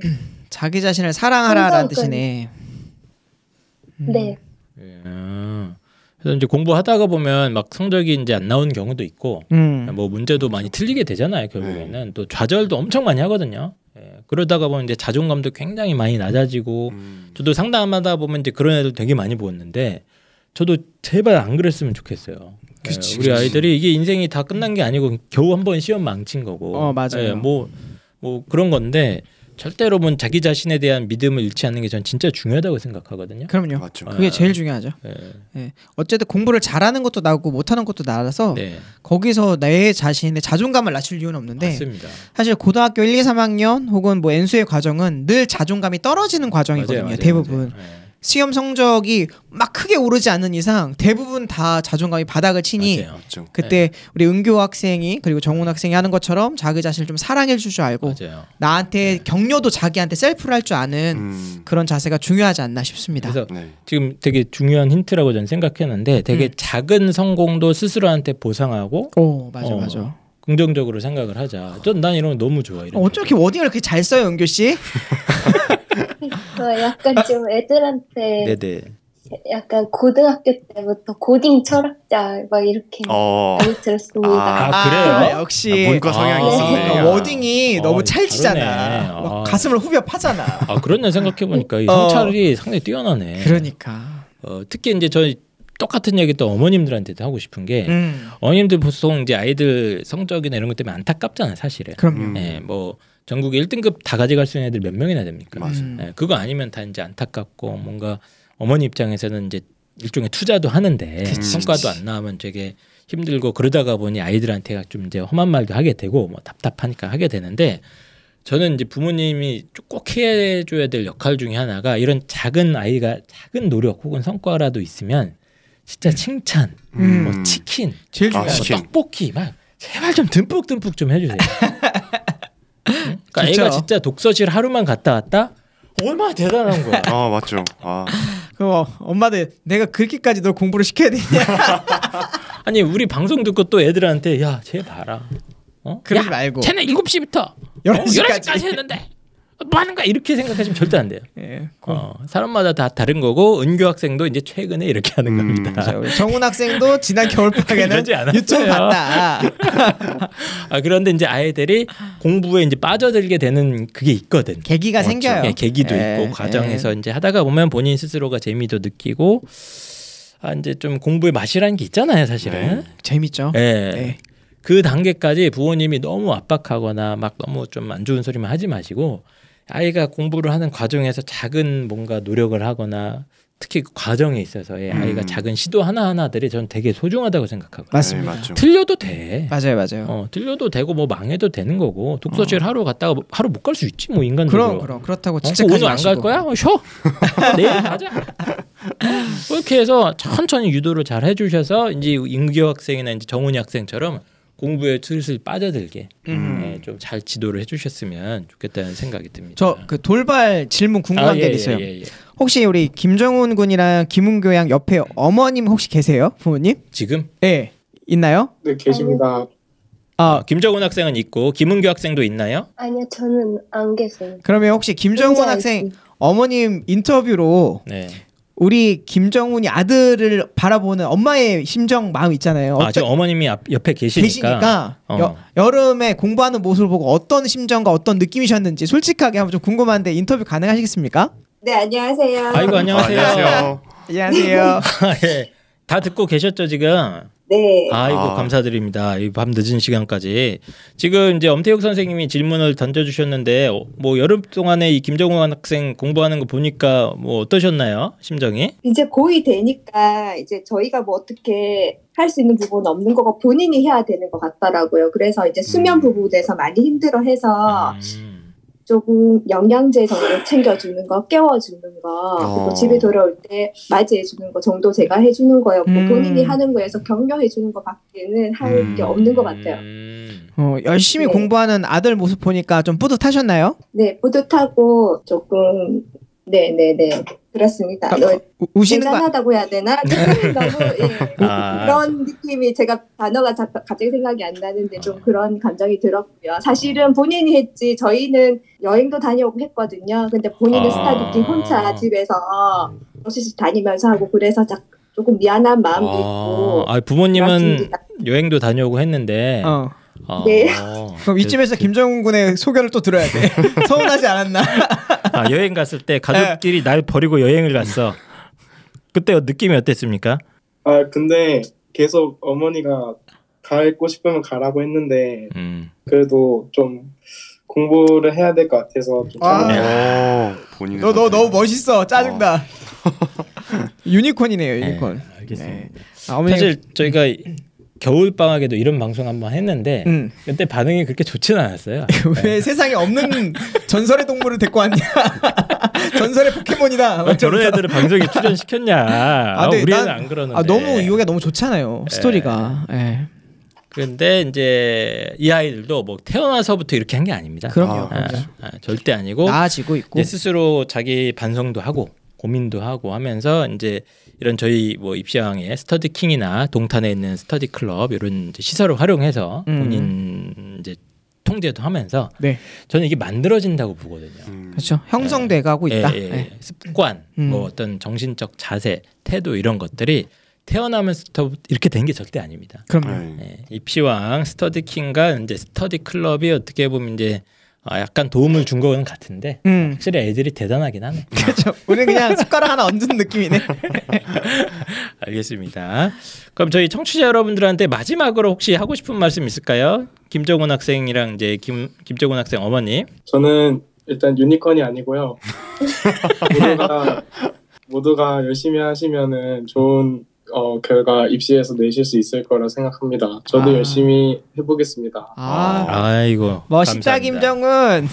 자기 자신을 사랑하라라는 뜻이네. 네. 그래서 이제 공부하다가 보면 막 성적이 이제 안 나오는 경우도 있고, 뭐 문제도 많이 틀리게 되잖아요. 결국에는 또 좌절도 엄청 많이 하거든요. 그러다가 보면 이제 자존감도 굉장히 많이 낮아지고, 저도 상담하다 보면 이제 그런 애들 되게 많이 보았는데, 저도 제발 안 그랬으면 좋겠어요. 우리 아이들이 이게 인생이 다 끝난 게 아니고 겨우 한 번 시험 망친 거고, 맞아요. 뭐 그런 건데. 절대로 자기 자신에 대한 믿음을 잃지 않는 게 전 진짜 중요하다고 생각하거든요. 그럼요. 맞죠. 그게 제일 중요하죠. 어쨌든 공부를 잘하는 것도 나고 못하는 것도 나라서 거기서 내 자신의 자존감을 낮출 이유는 없는데 맞습니다. 사실 고등학교 1, 2, 3학년 혹은 뭐 N수의 과정은 늘 자존감이 떨어지는 과정이거든요. 대부분. 시험 성적이 막 크게 오르지 않는 이상 대부분 다 자존감이 바닥을 치니 그때 우리 은교 학생이 그리고 정훈 학생이 하는 것처럼 자기 자신을 좀 사랑해 줄 줄 알고 나한테 격려도 자기한테 셀프를 할 줄 아는 그런 자세가 중요하지 않나 싶습니다. 그래서 지금 되게 중요한 힌트라고 저는 생각했는데 되게 작은 성공도 스스로한테 보상하고 맞아. 긍정적으로 생각을 하자. 난 이런 거 너무 좋아. 어떻게 워딩을 그렇게 잘 써요, 은교 씨? 약간 좀 애들한테 약간 고등학교 때부터 고딩 철학자 막 이렇게 많이 들었습니다. 그래요? 역시 문과 성향이 있었네. 워딩이 너무 찰지잖아. 가슴을 후벼 파잖아. 그런 생각해 보니까 이 성찰이 상당히 뛰어나네. 그러니까. 특히 이제 저희 똑같은 얘기 또 어머님들한테도 하고 싶은 게 어머님들 보통 이제 아이들 성적이나 이런 것 때문에 안타깝잖아요, 사실은. 그럼요. 뭐 전국에 1등급 다 가져갈 수 있는 애들 몇 명이나 됩니까? 맞아요. 그거 아니면 다 이제 안타깝고 뭔가 어머니 입장에서는 이제 일종의 투자도 하는데 성과도 안 나오면 되게 힘들고 그러다가 보니 아이들한테 좀 이제 험한 말도 하게 되고 뭐 답답하니까 하게 되는데 저는 이제 부모님이 꼭 해줘야 될 역할 중에 하나가 이런 작은 아이가 작은 노력 혹은 성과라도 있으면 진짜 칭찬, 뭐 치킨, 제일 중요한 뭐 떡볶이 막 제발 좀 듬뿍 좀 해주세요. 그러니까 애가 진짜 독서실 하루만 갔다 왔다? 얼마나 대단한 거야. 맞죠. 그럼 엄마들 내가 그렇게까지 너 공부를 시켜야 되냐? 아니 우리 방송 듣고 또 애들한테 야 쟤 봐라. 그러지 말고. 쟤는 7시부터 11시까지 했는데 뭐 하는 거야 이렇게 생각하시면 절대 안 돼요. 예. 사람마다 다 다른 거고 은규 학생도 이제 최근에 이렇게 하는 겁니다. 정훈 학생도 지난 겨울방학에는 유튜브 봤다. 그런데 이제 아이들이 공부에 이제 빠져들게 되는 그게 있거든. 계기가 생겨요. 계기도 있고 과정에서 이제 하다가 보면 본인 스스로가 재미도 느끼고 이제 좀 공부의 맛이라는 게 있잖아요, 사실은. 재밌죠. 그 단계까지 부모님이 너무 압박하거나 막 너무 좀 안 좋은 소리만 하지 마시고 아이가 공부를 하는 과정에서 작은 뭔가 노력을 하거나 특히 그 과정에 있어서의 아이가 작은 시도 하나하나들이 저는 되게 소중하다고 생각하거든요. 맞습니다. 틀려도 돼. 맞아요. 틀려도 되고 뭐 망해도 되는 거고 독서실 하루 갔다가 하루 못 갈 수 있지 뭐 인간적으로. 그렇다고 직책하지 오늘 안 갈 거야? 쉬어. 내일 가자. 그렇게 해서 천천히 유도를 잘 해주셔서 이제 임규 학생이나 이제 정훈이 학생처럼 공부에 슬슬 빠져들게 좀 잘 지도를 해주셨으면 좋겠다는 생각이 듭니다. 저 그 돌발 질문 궁금한 게 있어요. 혹시 우리 김정훈 군이랑 김은교 양 옆에 어머님 혹시 계세요? 부모님? 지금? 네. 있나요? 네, 계십니다. 김정훈 학생은 있고 김은교 학생도 있나요? 아니요, 저는 안 계세요. 그러면 혹시 김정훈 학생 어머님 인터뷰로 우리 김정훈이 아들을 바라보는 엄마의 심정 마음 있잖아요. 저 어머님이 옆에 계시니까 여름에 공부하는 모습을 보고 어떤 심정과 어떤 느낌이셨는지 솔직하게 한번 좀 궁금한데 인터뷰 가능하시겠습니까? 네, 안녕하세요. 아이고 안녕하세요. 안녕하세요. 다 듣고 계셨죠 지금? 네. 아이고 감사드립니다. 이 밤 늦은 시간까지 지금 이제 엄태욱 선생님이 질문을 던져주셨는데 뭐 여름 동안에 이 김정훈 학생 공부하는 거 보니까 뭐 어떠셨나요? 심정이? 이제 고2 되니까 이제 저희가 뭐 어떻게 할 수 있는 부분은 없는 거고 본인이 해야 되는 것 같더라고요. 그래서 이제 수면 부분에서 많이 힘들어해서 조금 영양제 정도 챙겨주는 거, 깨워주는 거, 그리고 집에 돌아올 때 맞이해주는 거 정도 제가 해주는 거였고 본인이 하는 거에서 격려해주는 거밖에는 할 게 없는 것 같아요. 열심히 공부하는 아들 모습 보니까 좀 뿌듯하셨나요? 네, 뿌듯하고 조금 네네네 그렇습니다. 우신하다고 해야 되나? 너무 그런 느낌이 제가 단어가 갑자기 생각이 안 나는데 좀 그런 감정이 들었고요. 사실은 본인이 했지 저희는 여행도 다녀오고 했거든요. 근데 본인은 스타디팅 혼자 집에서 office 다니면서 하고 그래서 조금 미안한 마음도 있고. 부모님은 그렇습니다. 여행도 다녀오고 했는데. 네. 그럼 이쯤에서 김정훈 군의 소견을 또 들어야 돼. 서운하지 않았나? 여행 갔을 때 가족끼리 날 버리고 여행을 갔어. 그때 느낌이 어땠습니까? 근데 계속 어머니가 가고 싶으면 가라고 했는데 그래도 좀 공부를 해야 될 것 같아서 좀 너 너무 멋있어. 짜증나. 유니콘이네요, 유니콘. 알겠습니다. 사실 저희가 겨울 방학에도 이런 방송 한번 했는데 그때 반응이 그렇게 좋지는 않았어요. 왜 세상에 없는 전설의 동물을 데리고 왔냐? 전설의 포켓몬이다. 저런 애들을 방송에 출연시켰냐? 우리는 안 그러는데. 너무 이유가 너무 좋잖아요. 스토리가. 그런데 이제 이 아이들도 뭐 태어나서부터 이렇게 한 게 아닙니다. 그럼요. 절대 아니고 나아지고 있고 스스로 자기 반성도 하고 고민도 하고 하면서 이제 이런 저희 뭐 입시왕의 스터디킹이나 동탄에 있는 스터디 클럽 이런 이제 시설을 활용해서 본인 이제 형제도 하면서 저는 이게 만들어진다고 보거든요. 그렇죠. 형성돼 가고 있다. 습관, 뭐 어떤 정신적 자세, 태도 이런 것들이 태어나면서부터 이렇게 된 게 절대 아닙니다. 그럼요. 입시왕, 스터디킹과 이제 스터디 클럽이 어떻게 보면 이제 약간 도움을 준 거는 같은데 확실히 애들이 대단하긴 하네. 그렇죠. 우리는 그냥 숟가락 하나 얹은 느낌이네. 알겠습니다. 그럼 저희 청취자 여러분들한테 마지막으로 혹시 하고 싶은 말씀 있을까요? 김정훈 학생이랑 이제 김정훈 학생 어머님. 저는 일단 유니콘이 아니고요. 모두가 열심히 하시면은 좋은 결과 입시에서 내실 수 있을 거라 생각합니다. 저도 열심히 해보겠습니다. 아이고 멋있다 김정은.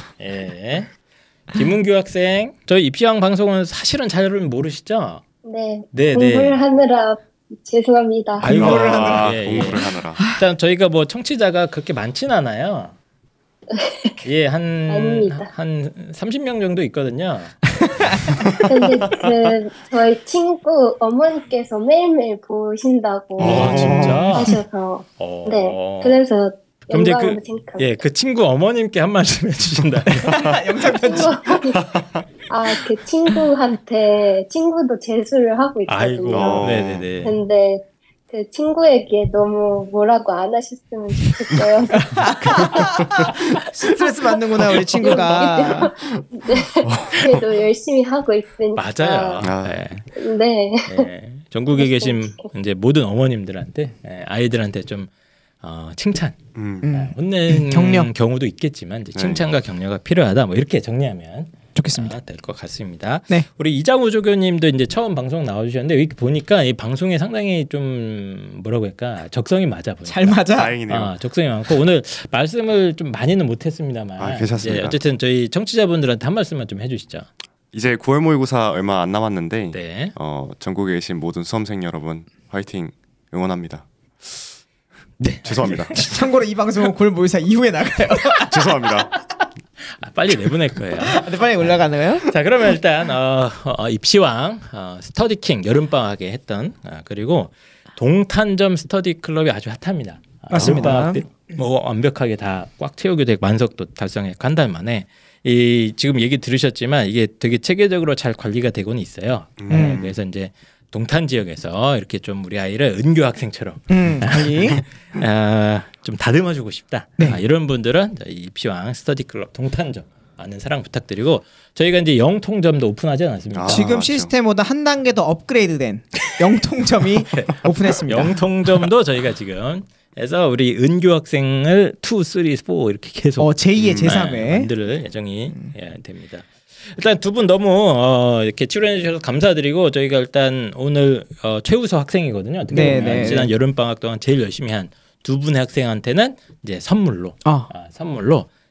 김은규 학생, 저희 입시왕 방송은 사실은 잘 모르시죠? 네. 공부를 하느라 죄송합니다. 공부를 하느라. 일단 저희가 뭐 청취자가 그렇게 많진 않아요. 한 30명 정도 있거든요. 근데 저희 친구 어머니께서 매일매일 보신다고 하셔서 그래서 그럼 이제 그 친구 어머님께 한 말씀 해주신다. 영상 편지. 그 친구도 재수를 하고 있거든요. 네네네. 근데 그 친구에게 너무 뭐라고 안 하셨으면 좋겠어요. 스트레스 받는구나 우리 친구가. 그래도 열심히 하고 있으니까. 맞아요. 전국에 계신 이제 모든 어머님들한테 아이들한테 좀 칭찬, 혼내는 경우도 있겠지만 이제 칭찬과 격려가 필요하다. 뭐 이렇게 정리하면 좋겠습니다. 될 것 같습니다. 우리 이장우 조교님도 이제 처음 방송 나와주셨는데 이렇게 보니까 이 방송에 상당히 좀 뭐라고 할까 적성이 맞아 보여요. 잘 맞아. 다행이네요. 적성이 많고 오늘 말씀을 좀 많이는 못했습니다만 괜찮습니다. 어쨌든 저희 청취자분들한테 한 말씀만 좀 해주시죠. 이제 9월 모의고사 얼마 안 남았는데 전국에 계신 모든 수험생 여러분 화이팅 응원합니다. 죄송합니다. 참고로 이 방송은 9월 모의고사 이후에 나가요. 죄송합니다. 빨리 내보낼 거예요. 빨리 올라가는 거예요? 자, 그러면 일단 입시왕, 스터디킹 여름방학에 했던 그리고 동탄점 스터디 클럽이 아주 핫합니다. 맞습니다. 뭐 완벽하게 다 꽉 채우게 되고 만석도 달성해 한 달 만에 지금 얘기 들으셨지만 이게 되게 체계적으로 잘 관리가 되고는 있어요. 그래서 이제 동탄 지역에서 이렇게 좀 우리 아이를 은교 학생처럼 좀 다듬어주고 싶다. 이런 분들은 입시왕 스터디 클럽 동탄점 많은 사랑 부탁드리고 저희가 이제 영통점도 오픈하지 않았습니까? 지금 시스템보다 한 단계 더 업그레이드된 영통점이 오픈했습니다. 영통점도 저희가 지금 해서 우리 은교 학생을 2, 3, 4 이렇게 계속 제2의 제3회 만들 예정이 됩니다. 일단 두 분 너무 이렇게 출연해 주셔서 감사드리고 저희가 일단 오늘 최우수 학생이거든요. 어떻게 보면 지난 여름 방학 동안 제일 열심히 한 두 분의 학생한테는 이제 선물로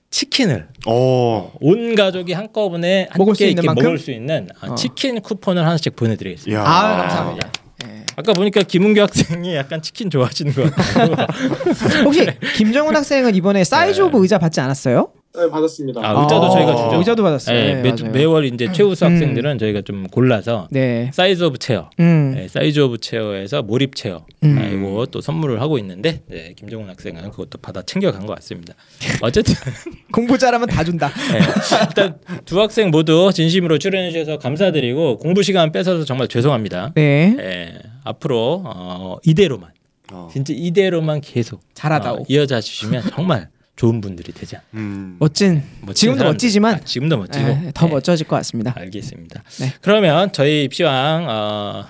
치킨을 온 가족이 한꺼번에 함께 이렇게 먹을 수 있는 치킨 쿠폰을 하나씩 보내드리겠습니다. 감사합니다. 아까 보니까 김은규 학생이 약간 치킨 좋아하시는 것 같아요. 혹시 김정훈 학생은 이번에 사이즈 오브 의자 받지 않았어요? 네, 받았습니다. 의자도 저희가 주죠. 의자도 받았어요. 매월 이제 최우수 학생들은 저희가 좀 골라서 사이즈 오브 체어, 사이즈 오브 체어에서 몰입 체어 이거 또 선물을 하고 있는데 김정훈 학생은 그것도 받아 챙겨간 것 같습니다. 어쨌든 공부 잘하면 다 준다. 일단 두 학생 모두 진심으로 출연해 주셔서 감사드리고 공부 시간 뺏어서 정말 죄송합니다. 앞으로 이대로만 진짜 이대로만 계속 잘하다 이어져 주시면 정말 좋은 분들이 되지 않나. 멋진 지금도 멋지지만 지금도 멋지고 더 멋져질 것 같습니다. 알겠습니다. 그러면 저희 입시왕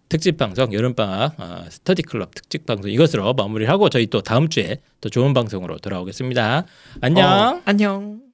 특집 방송 여름방학 스터디 클럽 특집 방송 이것으로 마무리하고 저희 또 다음 주에 또 좋은 방송으로 돌아오겠습니다. 안녕. 안녕.